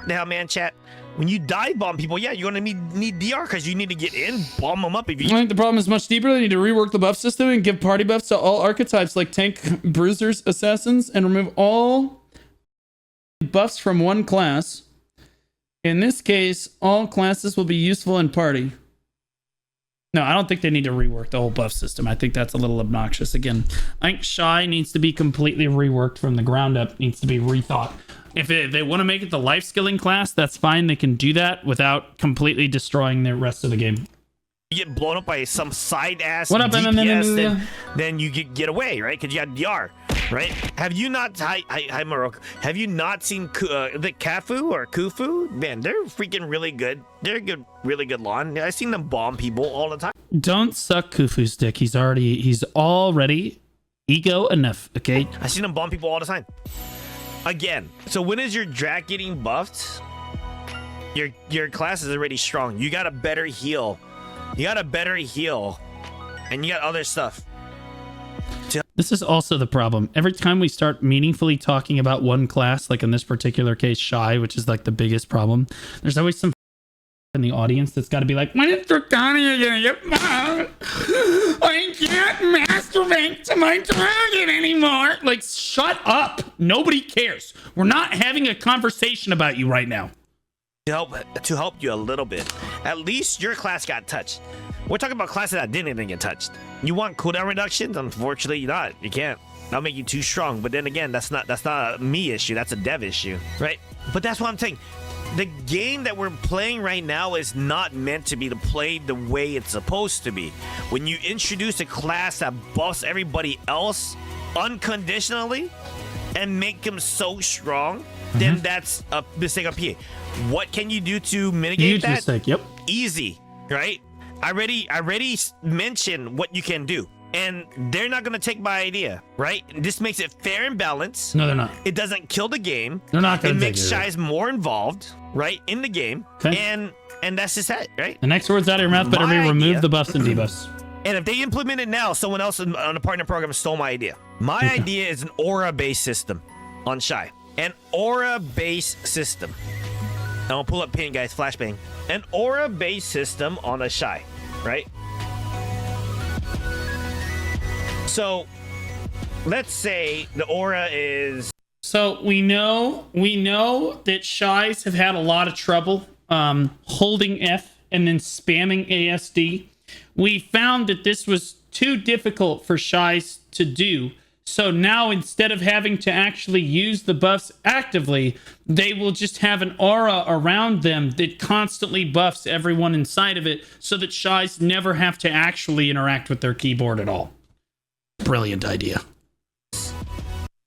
now, man, chat. When you dive bomb people, yeah, you're gonna need DR because you need to get in, bomb them up. If you I think the problem is much deeper. They need to rework the buff system and give party buffs to all archetypes like tank, bruisers, assassins, and remove all buffs from one class. In this case, all classes will be useful in party. No, I don't think they need to rework the whole buff system. I think that's a little obnoxious. Again, I think Shai needs to be completely reworked from the ground up, needs to be rethought. If they want to make it the life skilling class, that's fine. They can do that without completely destroying the rest of the game. you get blown up by some side ass What up, DPS, then you get away, right? Because you got DR, right? Have you not? Hi, Morocco. Have you not seen the Kafu or Kufu? Man, they're freaking really good. They're good, really good lawn. I've seen them bomb people all the time. Don't suck Kufu's dick. He's already ego enough. Okay. I've seen them bomb people all the time. Again, so when is your Drak getting buffed? Your class is already strong. You got a better heal. You got a better heal, and you got other stuff. This is also the problem. Every time we start meaningfully talking about one class, like in this particular case, Shai, which is like the biggest problem, there's always some in the audience that's got to be like, when is Dracania gonna get buffed? I can't master rank to my target anymore. Like, shut up. Nobody cares. We're not having a conversation about you right now. To help you a little bit. At least your class got touched. We're talking about classes that didn't even get touched. You want cooldown reductions? Unfortunately, not. You can't. That'll make you too strong. But then again, that's not a me issue. That's a dev issue, right? But that's what I'm saying. The game that we're playing right now is not meant to be played the way it's supposed to be. When you introduce a class that buffs everybody else unconditionally and make them so strong, then that's a mistake on PA. What can you do to mitigate Huge that? mistake. Yep. Easy, right? I already mentioned what you can do, and they're not gonna take my idea, right? This makes it fair and balanced. No, they're not. It doesn't kill the game. They're not gonna It take makes it. Shai's more involved, right, in the game, Okay. and that's just it, right? The next words out of your mouth better be My remove idea- the buffs and debuffs. And if they implement it now, someone else on a partner program stole my idea. My idea is an aura-based system on Shai. An aura-based system. And I'll pull up pin, guys. Flashbang. An aura-based system on a Shai, right? So, let's say the aura is... So we know that Shais have had a lot of trouble holding F and then spamming ASD. We found that this was too difficult for Shais to do. So now instead of having to actually use the buffs actively, they will just have an aura around them that constantly buffs everyone inside of it so that Shais never have to actually interact with their keyboard at all. Brilliant idea.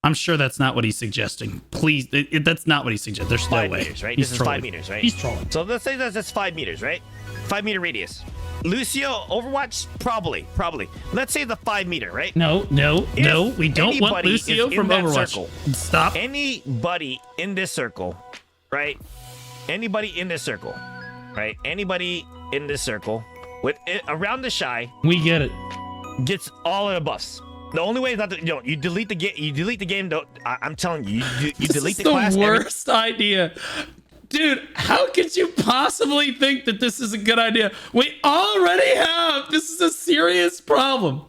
I'm sure that's not what he's suggesting. Please, that's not what he's suggesting. There's no 5 way. meters, right? He's This is trolling. 5 meters, right? He's trolling. So let's say that's 5 meters, right? 5 meter radius. Lucio, Overwatch, probably. Let's say the 5 meter, right? No. We don't want anybody Lucio is in from that Overwatch. circle, Stop. Anybody in this circle, right? Anybody in this circle, right? Anybody in this circle with it around the Shai We get it. gets all of the buffs. The only way is not to, you delete the game. You delete the game. Though I'm telling you, you delete the class. The worst idea. Dude, how could you possibly think that this is a good idea? We already have. This is a serious problem.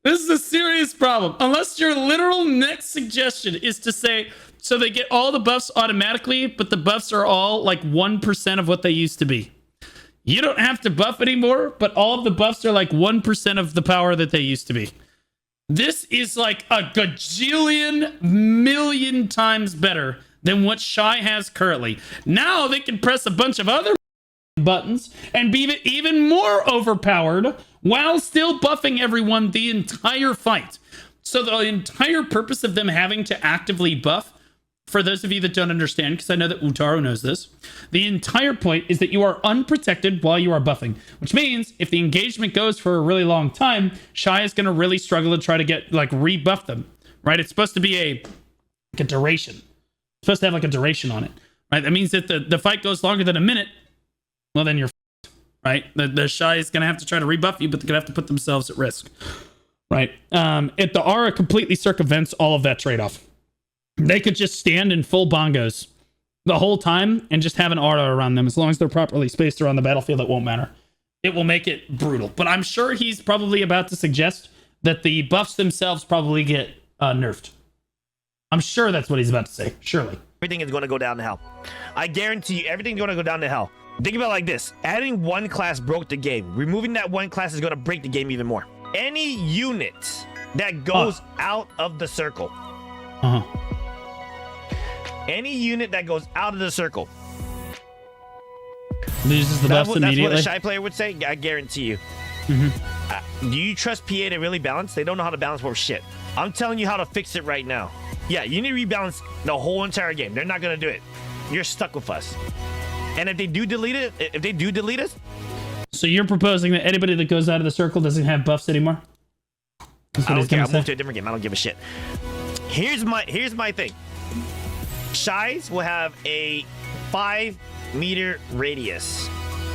This is a serious problem. Unless your literal next suggestion is to say, so they get all the buffs automatically, but the buffs are all like 1% of what they used to be. You don't have to buff anymore, but all of the buffs are like 1% of the power that they used to be. This is like a gajillion million times better than what Shai has currently. Now they can press a bunch of other buttons and be even more overpowered while still buffing everyone the entire fight. So the entire purpose of them having to actively buff, for those of you that don't understand, because I know that Utaro knows this, the entire point is that you are unprotected while you are buffing, which means if the engagement goes for a really long time, Shai is going to really struggle to try to get, like, rebuff them, right? It's supposed to be a duration. It's supposed to have, like, a duration on it, right? That means that the fight goes longer than a minute, well, then you're f***ed, right? The Shai is going to have to try to rebuff you, but they're going to have to put themselves at risk, right? If the aura completely circumvents all of that trade-off. They could just stand in full bongos the whole time and just have an aura around them. As long as they're properly spaced around the battlefield, it won't matter. It will make it brutal. But I'm sure he's probably about to suggest that the buffs themselves probably get nerfed. I'm sure that's what he's about to say. Surely. Everything is going to go down to hell. I guarantee you, everything's going to go down to hell. Think about it like this. Adding one class broke the game. Removing that one class is going to break the game even more. Any unit that goes out of the circle. Any unit that goes out of the circle Loses the buffs That's what immediately. a Shai player would say. I guarantee you. Do you trust PA to really balance? They don't know how to balance worth shit. I'm telling you how to fix it right now. Yeah, you need to rebalance the whole entire game. They're not going to do it. You're stuck with us. And if they do delete it, So you're proposing that anybody that goes out of the circle doesn't have buffs anymore? I don't care. I'll move to a different game. I don't give a shit. Here's my thing. Shais will have a 5-meter radius.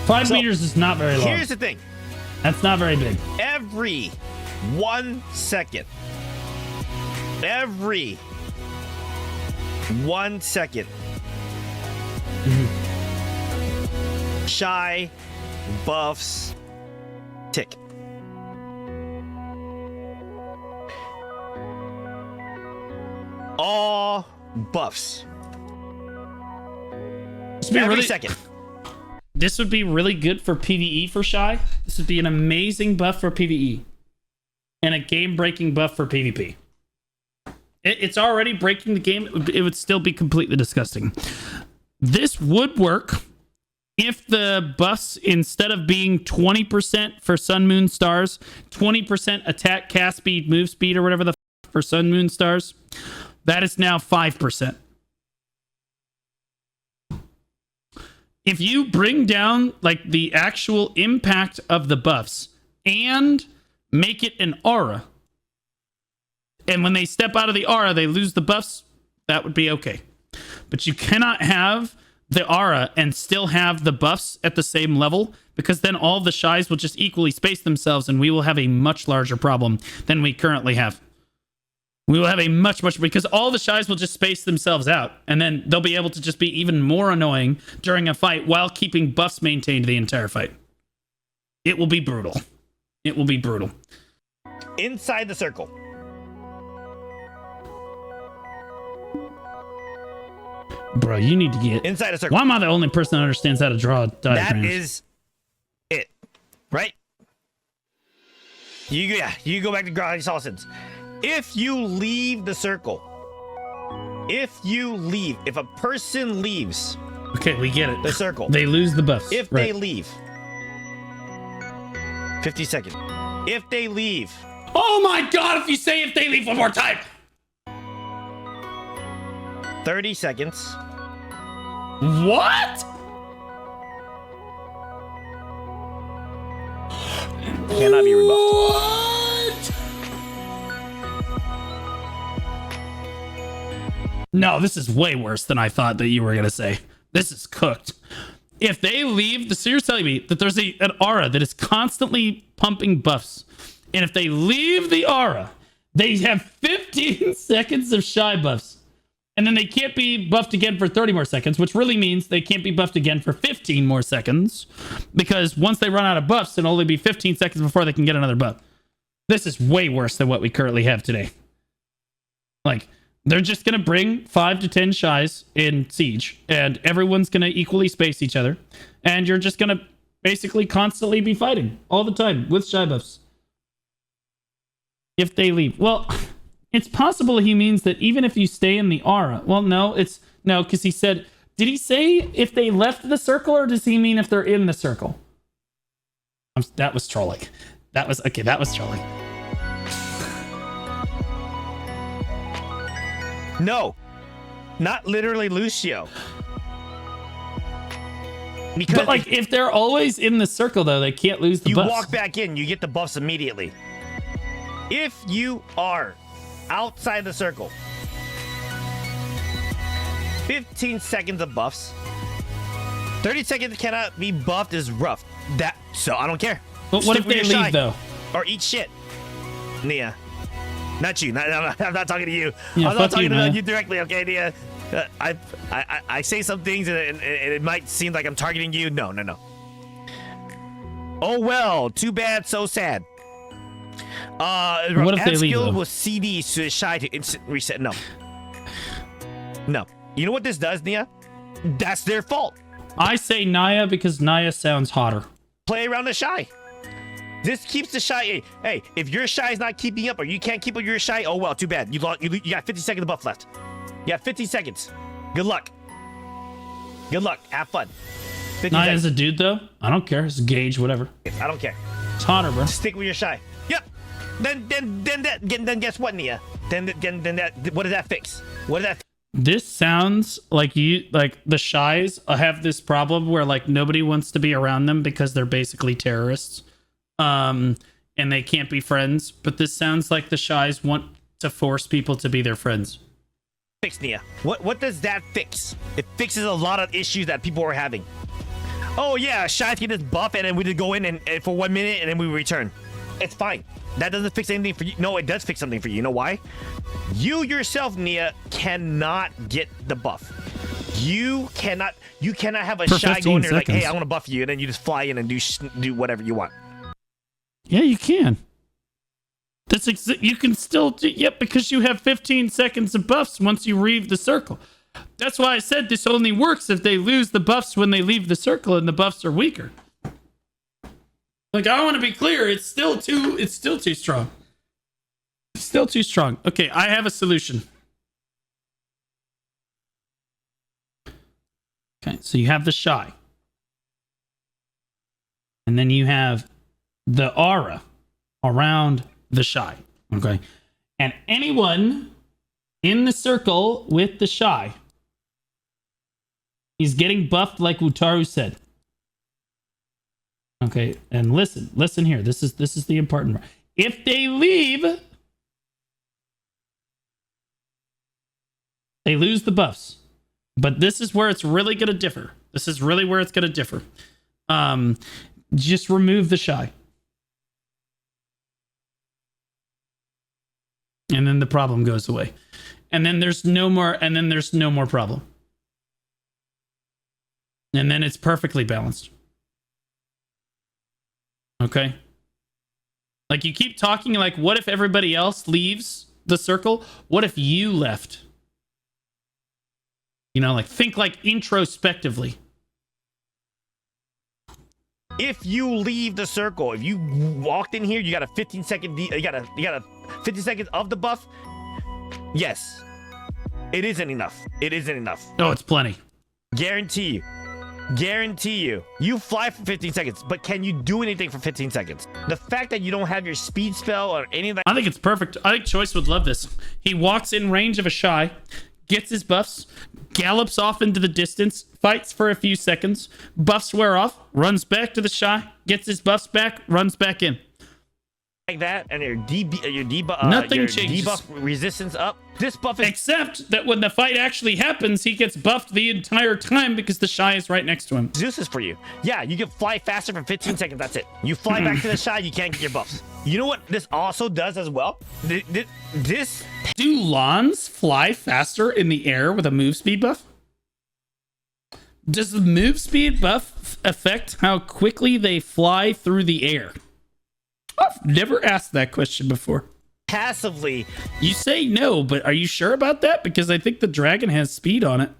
5 meters is not very long. Here's the thing. That's not very big. Every 1 second. Every 1 second. Shai buffs tick. All buffs. Every second. This would be really good for PvE for Shai. This would be an amazing buff for PvE. And a game-breaking buff for PvP. It's already breaking the game. It would still be completely disgusting. This would work if the buffs, instead of being 20% for Sun, Moon, Stars, 20% attack, cast speed, move speed, or whatever the for Sun, Moon, Stars, that is now 5%. If you bring down like the actual impact of the buffs and make it an aura, and when they step out of the aura, they lose the buffs, that would be okay. But you cannot have the aura and still have the buffs at the same level, because then all the Shais will just equally space themselves, and we will have a much larger problem than we currently have. We will have a much, because all the Shais will just space themselves out, and then they'll be able to just be even more annoying during a fight while keeping buffs maintained the entire fight. It will be brutal. It will be brutal. Inside the circle. Bro, you need to get... Inside the circle. Why am I the only person that understands how to draw diagrams? That is it. Right? You go back to Grotty Solsons. If you leave the circle, if a person leaves, okay, we get it. The circle, they lose the buffs. If they leave, 50 seconds. If they leave, oh my god! If you say if they leave one more time, 30 seconds. What? Cannot be rebuffed. What? No, this is way worse than I thought that you were going to say. This is cooked. If they leave, so you're telling me that there's an aura that is constantly pumping buffs. And if they leave the aura, they have 15 seconds of Shai buffs. And then they can't be buffed again for 30 more seconds, which really means they can't be buffed again for 15 more seconds. Because once they run out of buffs, it'll only be 15 seconds before they can get another buff. This is way worse than what we currently have today. Like... they're just going to bring 5 to 10 Shais in Siege, and everyone's going to equally space each other, and you're just going to basically constantly be fighting all the time with Shai buffs. If they leave. Well, it's possible he means that even if you stay in the aura. Well, no, because he said, did he say if they left the circle, or does he mean if they're in the circle? That was trolling. That was trolling. No, not literally Lucio. Because but like, if they're always in the circle, though, they can't lose the buffs. You walk back in, you get the buffs immediately. If you are outside the circle, 15 seconds of buffs. 30 seconds cannot be buffed is rough. So I don't care. But what if they leave, though? Or eat shit. Nia. Not you. I'm not talking to you. Yeah, I'm not talking to you directly, okay, Nia? I say some things and it might seem like I'm targeting you. No. Oh well, too bad, so sad. What if they leave, skill though? with CD to Shai to instant reset. No. You know what this does, Nia? That's their fault. I say Naya because Naya sounds hotter. Play around the Shai. This keeps the Shai. Hey, if your Shai is not keeping up or you can't keep up your Shai, oh well, too bad. You got 50 seconds of buff left. You got 50 seconds. Good luck. Have fun. 15 Not seconds. as a dude though. I don't care. It's Gage, whatever. I don't care. It's hotter, bro. Stick with your Shai. Yep. Then guess what, Nia? Then that, what does that fix? What does that This sounds like the Shais have this problem where like nobody wants to be around them because they're basically terrorists. And they can't be friends. But this sounds like the Shais want to force people to be their friends. fix, Nia? What does that fix? It fixes a lot of issues that people are having. Oh yeah, Shai get this buff and then we just go in and for 1 minute and then we return. It's fine. That doesn't fix anything for you. No, it does fix something for you. You know why? You yourself, Nia, cannot get the buff. You cannot have a For Shai go in there like, seconds. hey, I want to buff you, and then you just fly in and do whatever you want. Yeah, you can. You can still do, yep, because you have 15 seconds of buffs once you leave the circle. That's why I said this only works if they lose the buffs when they leave the circle and the buffs are weaker. Like, I want to be clear, it's still too strong. It's still too strong. Okay, I have a solution. Okay, so you have the Shai. And then you have the aura around the Shai. Okay. And anyone in the circle with the Shai is getting buffed like Utaru said. Okay, and listen here. This is the important part. If they leave, they lose the buffs. But this is where it's really going to differ. This is really where it's going to differ. Just remove the Shai. And then the problem goes away. And then there's no more problem. And then it's perfectly balanced. Okay? Like, you keep talking like, what if everybody else leaves the circle? What if you left? You know, like, think like introspectively. If you leave the circle, if you walked in here, you got a 15 second, you got a 50 seconds of the buff. Yes, it isn't enough. It isn't enough. Oh, it's plenty. Guarantee you. You fly for 15 seconds, but can you do anything for 15 seconds? The fact that you don't have your speed spell or any of that. I think it's perfect. I think Choice would love this. He walks in range of a Shai, gets his buffs, gallops off into the distance, fights for a few seconds, buffs wear off, runs back to the Shai, gets his buffs back, runs back in. Like that, and your Nothing changes. debuff resistance up. This buff is Except that when the fight actually happens, he gets buffed the entire time because the Shai is right next to him. Zeus is for you. Yeah, you can fly faster for 15 seconds. That's it. You fly back to the Shai, you can't get your buffs. You know what this also does as well? This Do Lons fly faster in the air with a move speed buff? Does the move speed buff affect how quickly they fly through the air? I've never asked that question before. passively You say no, but are you sure about that? Because I think the dragon has speed on it.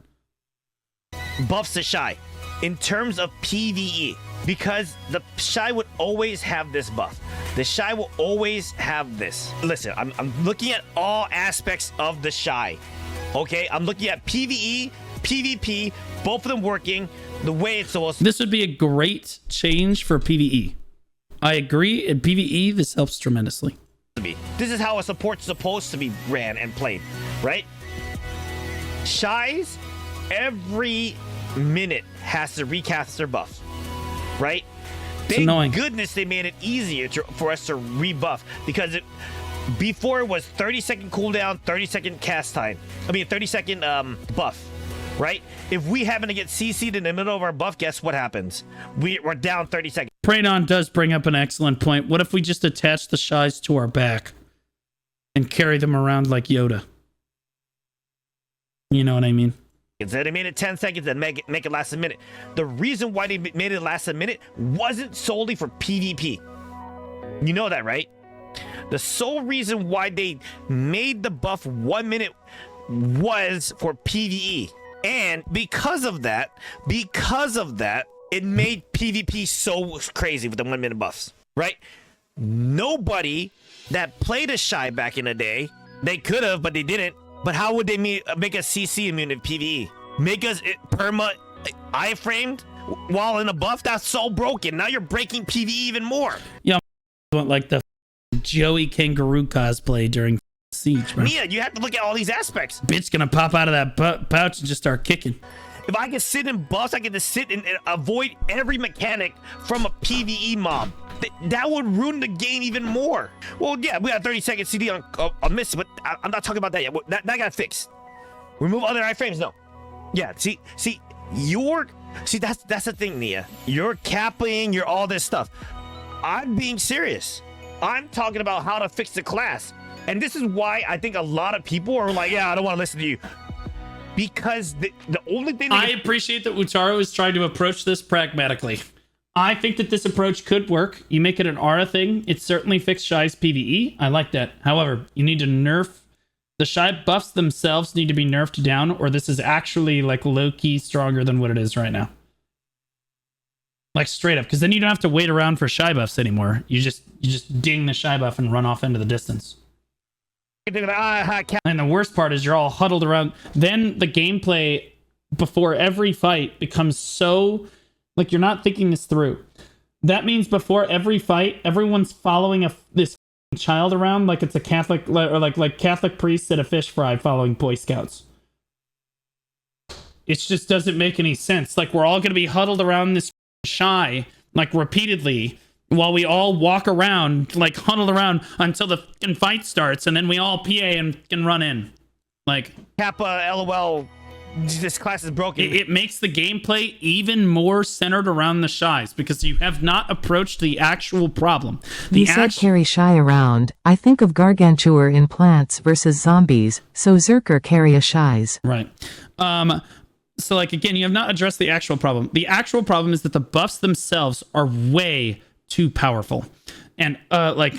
buffs the Shai in terms of PvE, because the Shai would always have this buff. The Shai will always have this. Listen, I'm looking at all aspects of the Shai. Okay, I'm looking at PvE, PvP, both of them working the way it's supposed to This would be a great change for PvE. I agree. In PvE, this helps tremendously. be. This is how a support's supposed to be ran and played, right? Shais every minute has to recast their buff, right? Thank annoying. goodness they made it easier for us to rebuff, because before it was 30-second cooldown, 30-second cast time. 30-second buff, right? If we happen to get CC'd in the middle of our buff, guess what happens? We're down 30 seconds. Praedon does bring up an excellent point. What if we just attach the Shais to our back and carry them around like Yoda? You know what I mean? They made it 10 seconds and make it last a minute. The reason why they made it last a minute wasn't solely for PvP. You know that, right? The sole reason why they made the buff 1 minute was for PvE. And because of that, it made PvP so crazy with the 1 minute buffs, right? Nobody that played a Shai back in the day, they could have, but they didn't. But how would they make us CC immune in PvE? Make us perma iframed while in a buff, that's so broken. Now you're breaking PvE even more. Yeah, I want like the Joey Kangaroo cosplay during Siege, bro. Nia, you have to look at all these aspects. Bitch gonna pop out of that pouch and just start kicking. If I can sit in buffs, I get to sit and avoid every mechanic from a PvE mob. That would ruin the game even more. Well, yeah, we got 30-second CD on miss, but I'm not talking about that yet. That got fixed. Remove other iframes, no. Yeah, see, that's the thing, Nia. You're capping, you're all this stuff. I'm being serious. I'm talking about how to fix the class. And this is why I think a lot of people are like, yeah, I don't want to listen to you. Because the only thing I appreciate that Utaro is trying to approach this pragmatically. I think that this approach could work. You make it an aura thing. It certainly fixed Shai's PvE. I like that. However, you need to nerf. The Shai buffs themselves need to be nerfed down, or this is actually like low-key stronger than what it is right now. Like straight up, because then you don't have to wait around for Shai buffs anymore. You just ding the Shai buff and run off into the distance. And the worst part is you're all huddled around. Then the gameplay before every fight becomes so like you're not thinking this through. That means before every fight, everyone's following this child around like it's a Catholic or like Catholic priests at a fish fry following Boy Scouts. It just doesn't make any sense. Like we're all gonna be huddled around this Shai like repeatedly. While we all walk around, like huddle around until the fucking fight starts, and then we all PA and can run in. Like Kappa, LOL, this class is broken. It makes the gameplay even more centered around the Shais because you have not approached the actual problem. You said carry Shai around. I think of Gargantuar in Plants vs. Zombies, so Zerker carry a Shais. Right. So like again, you have not addressed the actual problem. The actual problem is that the buffs themselves are way too powerful, and like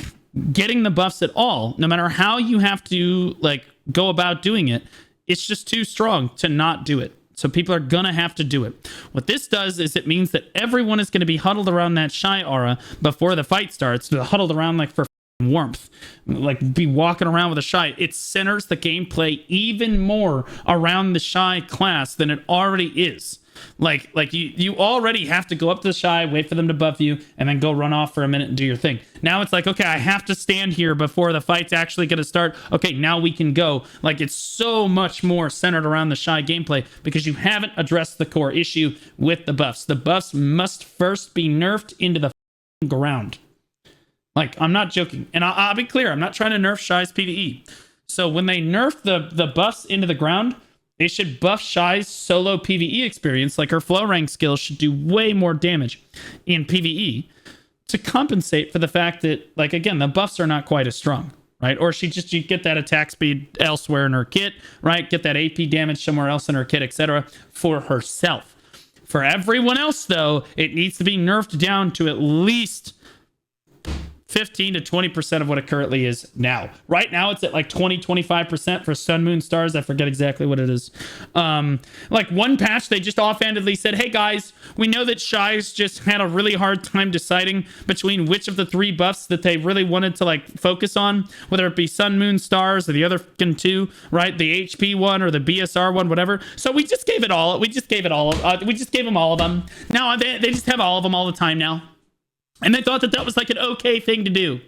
getting the buffs at all, no matter how you have to like go about doing it, it's just too strong to not do it. So people are gonna have to do it. What this does is it means that everyone is going to be huddled around that Shai aura before the fight starts. They're huddled around like for warmth, like be walking around with a Shai. It centers the gameplay even more around the Shai class than it already is. Like you already have to go up to the Shai, wait for them to buff you, and then go run off for a minute and do your thing. Now it's like, okay, I have to stand here before the fight's actually going to start. Okay, now we can go. Like it's so much more centered around the Shai gameplay because you haven't addressed the core issue with the buffs. The buffs must first be nerfed into the ground. Like, I'm not joking. And I'll be clear, I'm not trying to nerf Shai's PvE. So when they nerf the buffs into the ground, they should buff Shai's solo PvE experience. Like her flow rank skills should do way more damage in PvE to compensate for the fact that, like, again, the buffs are not quite as strong, right? Or you get that attack speed elsewhere in her kit, right? Get that AP damage somewhere else in her kit, etc. for herself. For everyone else, though, it needs to be nerfed down to at least 15 to 20% of what it currently is now. Right now, it's at like 20-25% for Sun, Moon, Stars. I forget exactly what it is. Like one patch, they just offhandedly said, hey guys, we know that Shai's just had a really hard time deciding between which of the 3 buffs that they really wanted to like focus on, whether it be Sun, Moon, Stars, or the other fucking 2, right? The HP one or the BSR one, whatever. So we just gave it all. We just gave them all of them. Now they just have all of them all the time now. And they thought that was like an okay thing to do.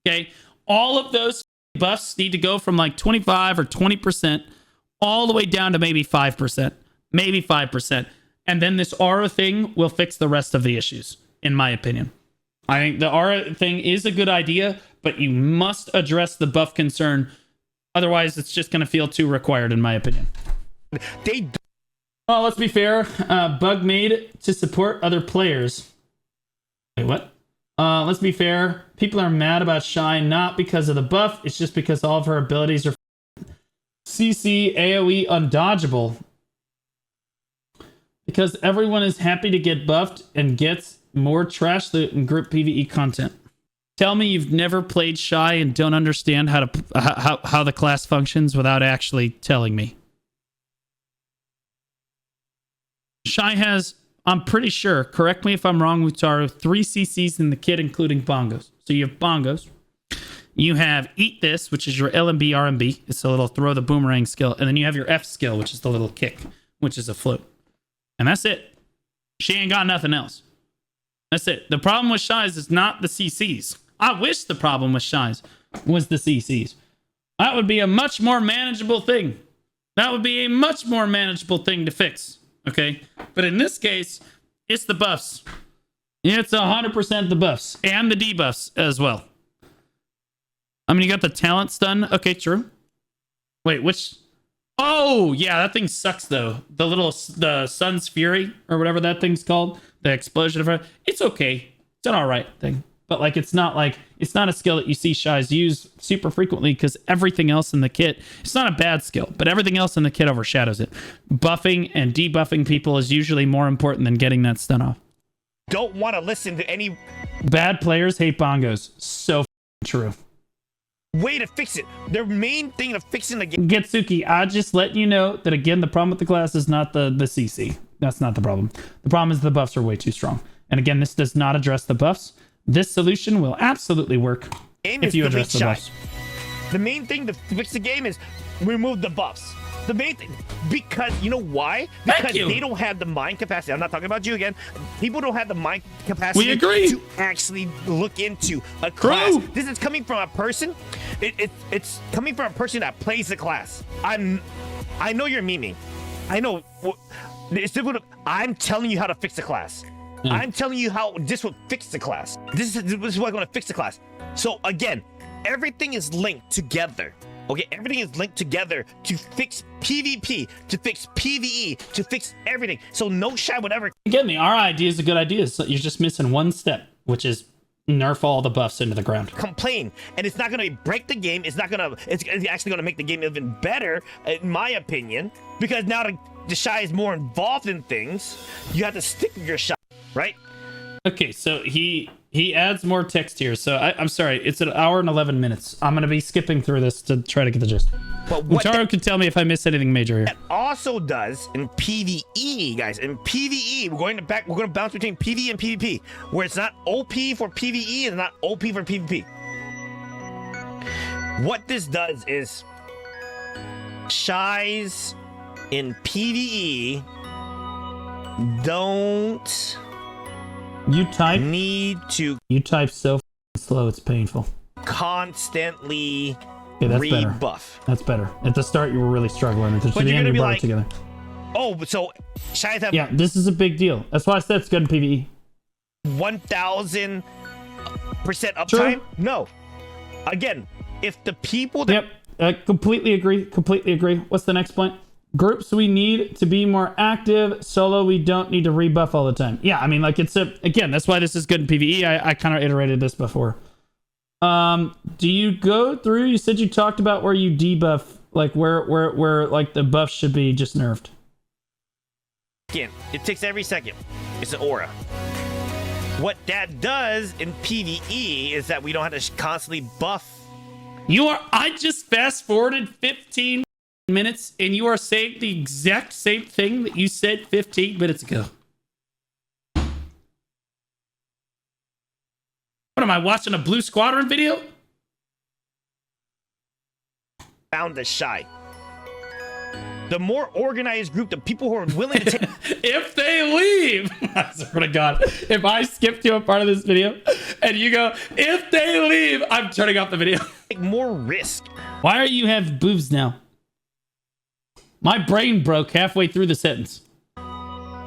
Okay. All of those buffs need to go from like 25 or 20% all the way down to maybe 5%. Maybe 5%. And then this aura thing will fix the rest of the issues, in my opinion. I think the aura thing is a good idea, but you must address the buff concern. Otherwise, it's just going to feel too required, in my opinion. Well, let's be fair. Bug made to support other players. Wait, what? Let's be fair. People are mad about Shai not because of the buff. It's just because all of her abilities are CC, AoE, undodgeable. Because everyone is happy to get buffed and gets more trash loot and group PvE content. Tell me you've never played Shai and don't understand how the class functions without actually telling me. Shai has, I'm pretty sure, correct me if I'm wrong, Mutaro, 3 CCs in the kit, including bongos. So you have bongos. You have Eat This, which is your LMB, RMB. It's a little throw the boomerang skill. And then you have your F skill, which is the little kick, which is a float. And that's it. She ain't got nothing else. That's it. The problem with Shai's is not the CCs. I wish the problem with Shai's was the CCs. That would be a much more manageable thing. That would be a much more manageable thing to fix. Okay? But in this case, it's the buffs. It's 100% the buffs. And the debuffs as well. I mean, you got the talent stun. Okay, true. Wait, which... Oh, yeah, that thing sucks, though. The Sun's Fury, or whatever that thing's called. The explosion of it. It's okay. It's an alright thing. But, like, it's not a skill that you see Shai's use super frequently because everything else in the kit, it's not a bad skill, but everything else in the kit overshadows it. Buffing and debuffing people is usually more important than getting that stun off. Don't want to listen to any Bad players hate bongos. So true. way to fix it. Their main thing of fixing the game. Getsuki, I just let you know that again, the problem with the class is not the CC. That's not the problem. The problem is the buffs are way too strong. And again, this does not address the buffs. This solution will absolutely work if you address the buffs. The main thing to fix the game is remove the buffs. The main thing, because you know why? Because they don't have the mind capacity. I'm not talking about you again. People don't have the mind capacity We agree. to actually look into a class. This is coming from a person. It's coming from a person that plays the class. I know you're memeing. I know. It's difficult. I'm telling you how to fix the class. I'm telling you how this will fix the class. This is what's going to fix the class. So again, everything is linked together. Okay, everything is linked together to fix PvP, to fix PvE, to fix everything. So no Shai would ever Get me, our idea is a good idea. So you're just missing one step, which is nerf all the buffs into the ground. complain, and it's not going to break the game. It's actually going to make the game even better, in my opinion, because now the Shai is more involved in things. You have to stick with your Shai, right? Okay, so he adds more text here. So I'm sorry, it's an hour and 11 minutes. I'm going to be skipping through this to try to get the gist. But what Utaro can tell me if I missed anything major here. that also does in PvE, guys, in PvE, we're going to bounce between PvE and PvP, where it's not OP for PvE and not OP for PvP. What this does is Shais in PvE don't You type so slow, it's painful. constantly Okay, that's better. rebuff. That's better. At the start, you were really struggling. At the But you're end, gonna you be brought like- it together. Oh, so Shais have Yeah, this is a big deal. That's why I said it's good in PvE. 1,000% uptime? No. Again, if the people that Yep, I completely agree. Completely agree. What's the next point? Groups we need to be more active. Solo we don't need to rebuff all the time. Yeah, I mean, like again, that's why this is good in PvE. I kind of iterated this before. Do you go through? You said you talked about where you debuff, like where like the buff should be just nerfed. Again, it takes every second. It's an aura. What that does in PvE is that we don't have to constantly buff. I just fast forwarded 15 minutes and you are saying the exact same thing that you said 15 minutes ago. What am I watching, a Blue Squadron video? Found the Shai. The more organized group, the people who are willing to take If they leave, I swear to God, if I skip to a part of this video and you go, if they leave, I'm turning off the video. more risk. Why are you have boobs now? My brain broke halfway through the sentence.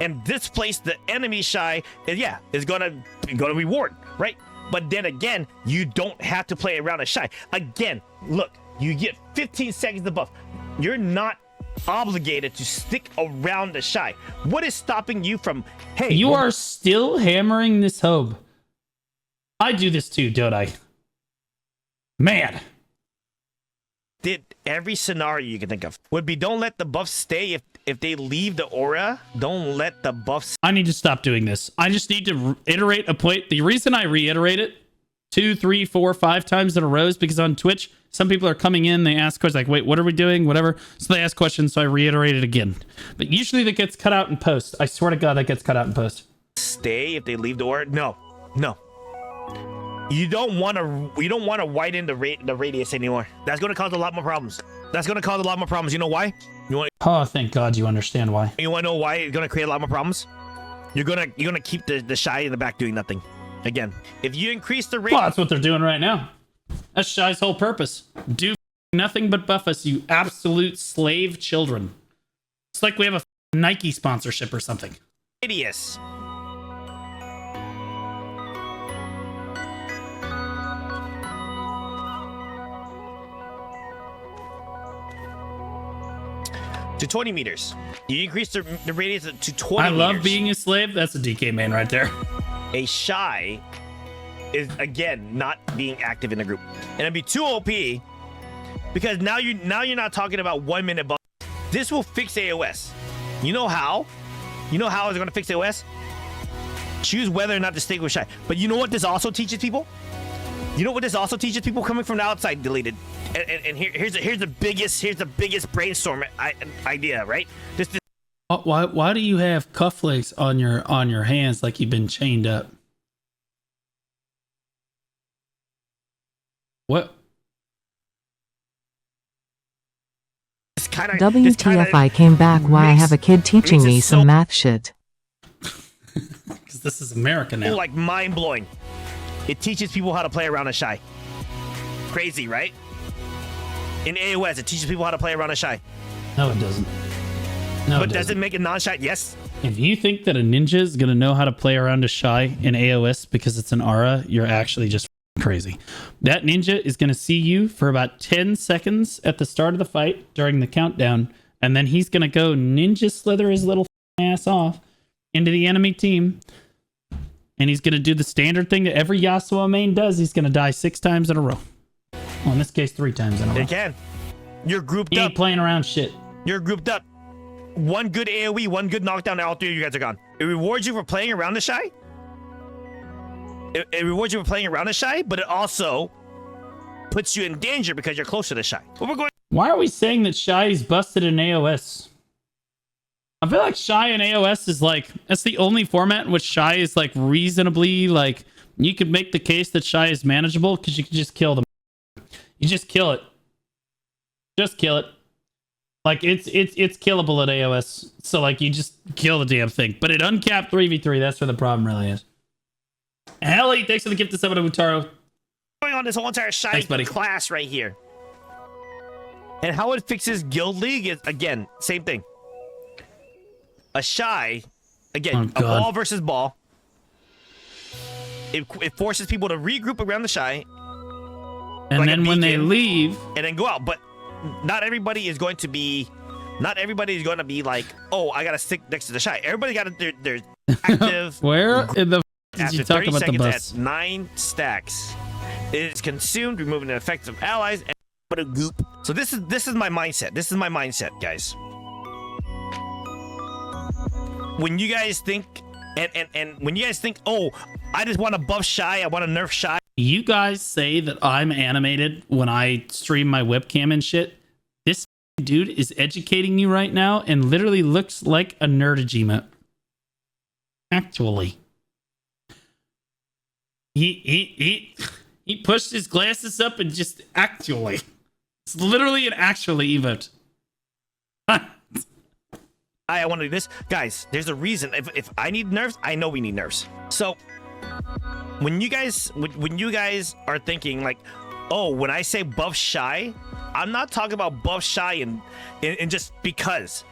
And displace the enemy Shai, is gonna reward, right? But then again, you don't have to play around a Shai. Again, look, you get 15 seconds to buff. You're not obligated to stick around the Shai. What is stopping you from, hey, You are still hammering this home. I do this too, don't I? Man. did every scenario you can think of would be don't let the buffs stay if they leave the aura. Don't let the buffs. I need to stop doing this. I just need to iterate a point. The reason I reiterate it 2, 3, 4, 5 times in a row is because on Twitch, some people are coming in, they ask questions like, wait, what are we doing? Whatever. So they ask questions, so I reiterate it again. But usually that gets cut out in post. I swear to God, that gets cut out in post. Stay if they leave the aura. No. You don't want to widen the radius anymore. That's going to cause a lot more problems. You know why? Oh, thank God you understand why. You want to know why it's going to create a lot more problems? You're gonna keep the Shai in the back doing nothing. Again, if you increase the rate, Well, that's what they're doing right now. That's Shai's whole purpose. Do nothing but buff us, you absolute slave children. It's like we have a Nike sponsorship or something. hideous. To 20 meters. You increase the radius to 20 I love meters. being a slave. That's a DK main right there. A Shai is, again, not being active in the group. And it'd be too OP because now you're not talking about 1 minute buff. This will fix AOS. You know how? You know how it's going to fix AOS? Choose whether or not to stick with Shai. But you know what this also teaches people? You know what this also teaches people coming from the outside, deleted. And here's the biggest brainstorm idea, right? This Why do you have cufflinks on your hands like you've been chained up? What? kind of WTFI came back. Why I have a kid teaching me some math shit. Because this is America now. like mind blowing. It teaches people how to play around a Shai. Crazy, right? In AOS, it teaches people how to play around a Shai. No, it doesn't. No, But it does doesn't. it make it non-Shai? Yes. If you think that a ninja is going to know how to play around a Shai in AOS because it's an aura, you're actually just crazy. That ninja is going to see you for about 10 seconds at the start of the fight during the countdown, and then he's going to go ninja slither his little ass off into the enemy team, and he's going to do the standard thing that every Yasuo main does. He's going to die 6 times in a row. Well, in this case, 3 times in a row. They can. You're grouped He up. ain't playing around shit. You're grouped up. One good AoE, one good knockdown, and all 3 of you guys are gone. It rewards you for playing around the Shai. It rewards you for playing around the Shai, but it also puts you in danger because you're close to the Shai. But we're going. Why are we saying that Shai is busted in AOS? I feel like Shai in AOS is like, that's the only format in which Shai is like reasonably, like, you could make the case that Shai is manageable because you can just kill them. You just kill it. Just kill it. Like, it's killable at AOS. So, like, you just kill the damn thing. But at uncapped 3v3, that's where the problem really is. Helly, thanks for the gift to summon Mutaro. Going on this whole entire Shai Thanks, buddy. class right here. And how it fixes Guild League is, again, same thing. A Shai, again, Oh, a God. ball versus ball. It forces people to regroup around the Shai And Like a then when they beacon. leave, and then go out. But not everybody is going to be like, oh, I gotta stick next to the Shai. Everybody got their active. where in the did After you talk 30 about the seconds, bus? at 9 stacks. It is consumed, removing the effects of allies, and put a goop. So this is my mindset. This is my mindset, guys. When you guys think, and when you guys think, oh, I just want to buff Shai, I want to nerf Shai. You guys say that I'm animated when I stream my webcam and shit. This dude is educating you right now and literally looks like a nerdajima. Actually. He pushed his glasses up and just actually. It's literally an actually emote. I want to do this. Guys, there's a reason. If I need nerfs, I know we need nerfs. So when you guys are thinking like, oh, when I say buff Shai, I'm not talking about buff Shai and just because.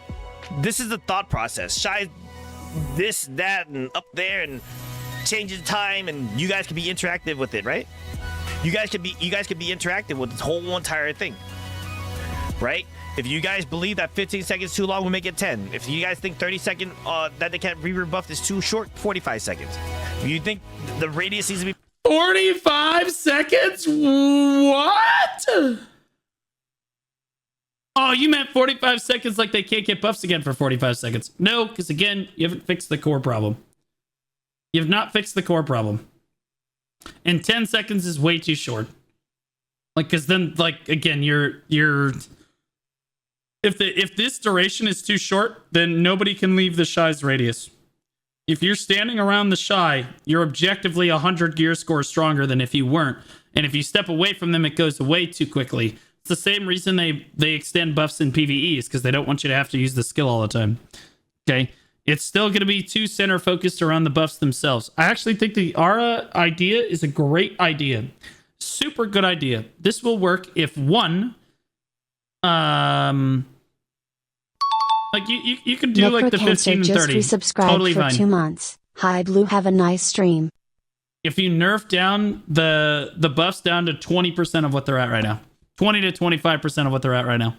This is the thought process. Shai this, that, and up there, and changes time, and you guys can be interactive with it, right? You guys can be interactive with this whole entire thing. Right? If you guys believe that 15 seconds too long, we'll make it 10. If you guys think 30 second that they can't re-rebuff is too short, 45 seconds. If you think the radius needs to be 45 seconds? What? Oh, you meant 45 seconds like they can't get buffs again for 45 seconds. No, because again, you haven't fixed the core problem. You have not fixed the core problem. And 10 seconds is way too short. Like, because then, like, again, you're if this duration is too short, then nobody can leave the Shai's radius. If you're standing around the Shai, you're objectively 100 gear score stronger than if you weren't. And if you step away from them, it goes away too quickly. It's the same reason they extend buffs in PvE is because they don't want you to have to use the skill all the time. Okay? It's still going to be too center focused around the buffs themselves. I actually think the aura idea is a great idea. Super good idea. This will work if one, like you could do like the 15 and 30. Just resubscribed Totally for fine. 2 months. Hi Blue, have a nice stream. If you nerf down the buffs down to 20% of what they're at right now, 20 to 25% of what they're at right now,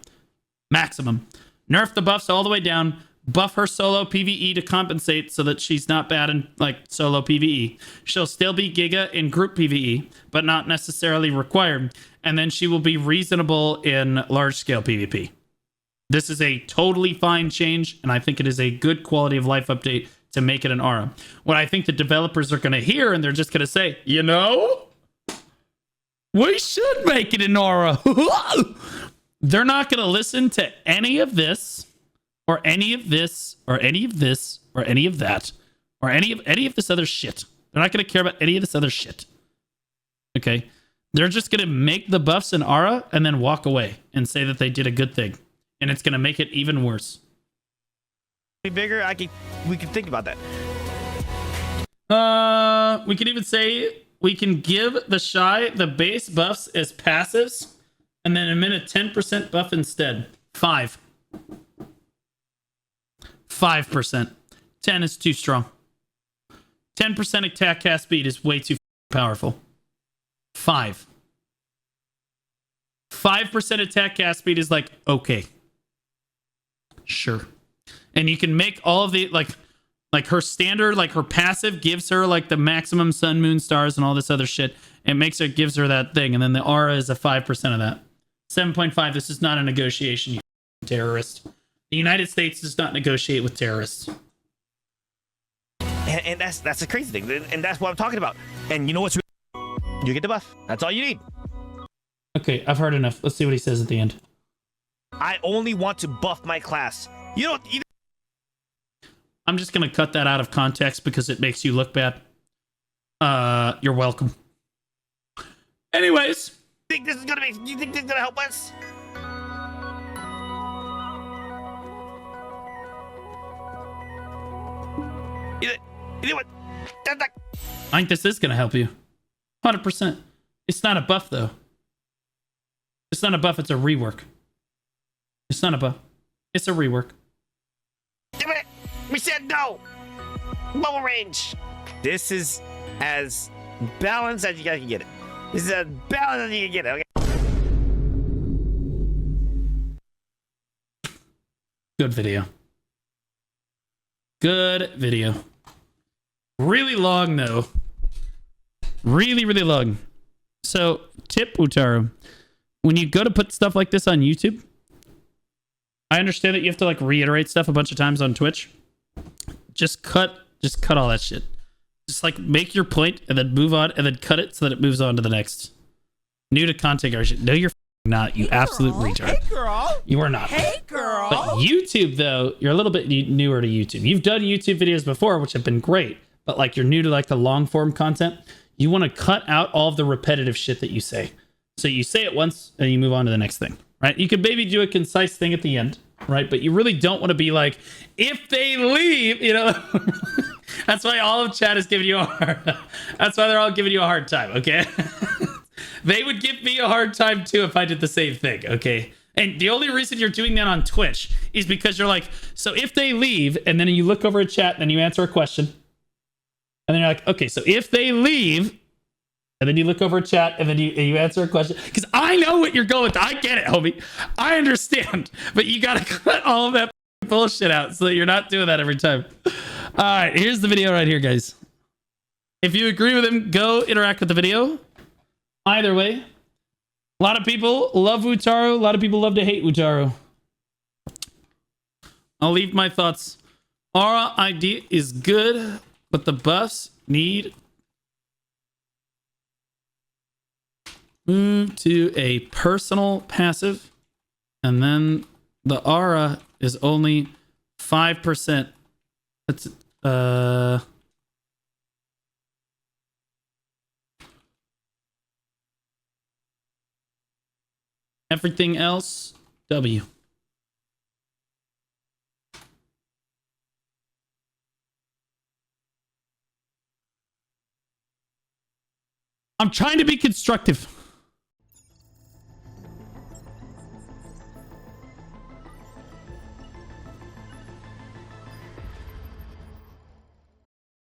maximum. Nerf the buffs all the way down. Buff her solo PvE to compensate so that she's not bad in like solo PvE. She'll still be Giga in group PvE, but not necessarily required. And then she will be reasonable in large scale PvP. This is a totally fine change, and I think it is a good quality of life update to make it an aura. What I think the developers are going to hear, and they're just going to say, you know, we should make it an aura. They're not going to listen to any of this. Or any of this, or any of this, or any of that, or any of this other shit. They're not going to care about any of this other shit. Okay? They're just going to make the buffs an aura and then walk away and say that they did a good thing. And it's going to make it even worse. Be bigger. We could think about that. We could even say we can give the Shai the base buffs as passives and then emit a 10% buff instead. 5%. 10 is too strong. 10% attack cast speed is way too powerful. 5% attack cast speed is like, okay. Sure. And you can make all of the, like her standard, like her passive gives her like the maximum sun, moon, stars, and all this other shit. It gives her that thing. And then the aura is a 5% of that. 7.5, this is not a negotiation, you terrorist. The United States does not negotiate with terrorists. And that's the crazy thing. And that's what I'm talking about. And you know what's really... You get the buff. That's all you need. Okay, I've heard enough. Let's see what he says at the end. I only want to buff my class. You don't... I'm just going to cut that out of context because it makes you look bad. You're welcome. Anyways. You think this is going to help us? You know what? I think this is going to help you. 100%. It's not a buff, though. It's not a buff. It's a rework. It's not a buff. It's a rework. Damn it! We said no! Bubble range! This is as balanced as you guys can get it. This is as balanced as you can get it, okay? Good video. Good video. Really long, though. Really, really long. So, tip, Utaru. When you go to put stuff like this on YouTube, I understand that you have to like reiterate stuff a bunch of times on Twitch. Just cut all that shit. Just like make your point and then move on and then cut it so that it moves on to the next. New to content creation. No, you're not. You absolute retard. Hey, girl. You are not. Hey, girl. But YouTube, though, you're a little bit newer to YouTube. You've done YouTube videos before, which have been great. But like you're new to like the long form content. You want to cut out all of the repetitive shit that you say. So you say it once and you move on to the next thing, right? You could maybe do a concise thing at the end, right? But you really don't want to be like, if they leave, you know. That's why all of chat is giving you a hard. That's why they're all giving you a hard time, okay? They would give me a hard time too if I did the same thing, okay? And the only reason you're doing that on Twitch is because you're like, so if they leave, and then you look over a chat and then you answer a question, and then you're like, okay, so if they leave, and then you look over a chat and then you answer a question, because I know what you're going with. I get it, homie. I understand, but you gotta cut all of that bullshit out so that you're not doing that every time. All right, here's the video right here, guys. If you agree with him, go interact with the video. Either way, a lot of people love Wutaro. A lot of people love to hate Wutaro. I'll leave my thoughts. Aura ID is good, but the buffs need move to a personal passive, and then the aura is only 5%. That's everything else W. I'm trying to be constructive.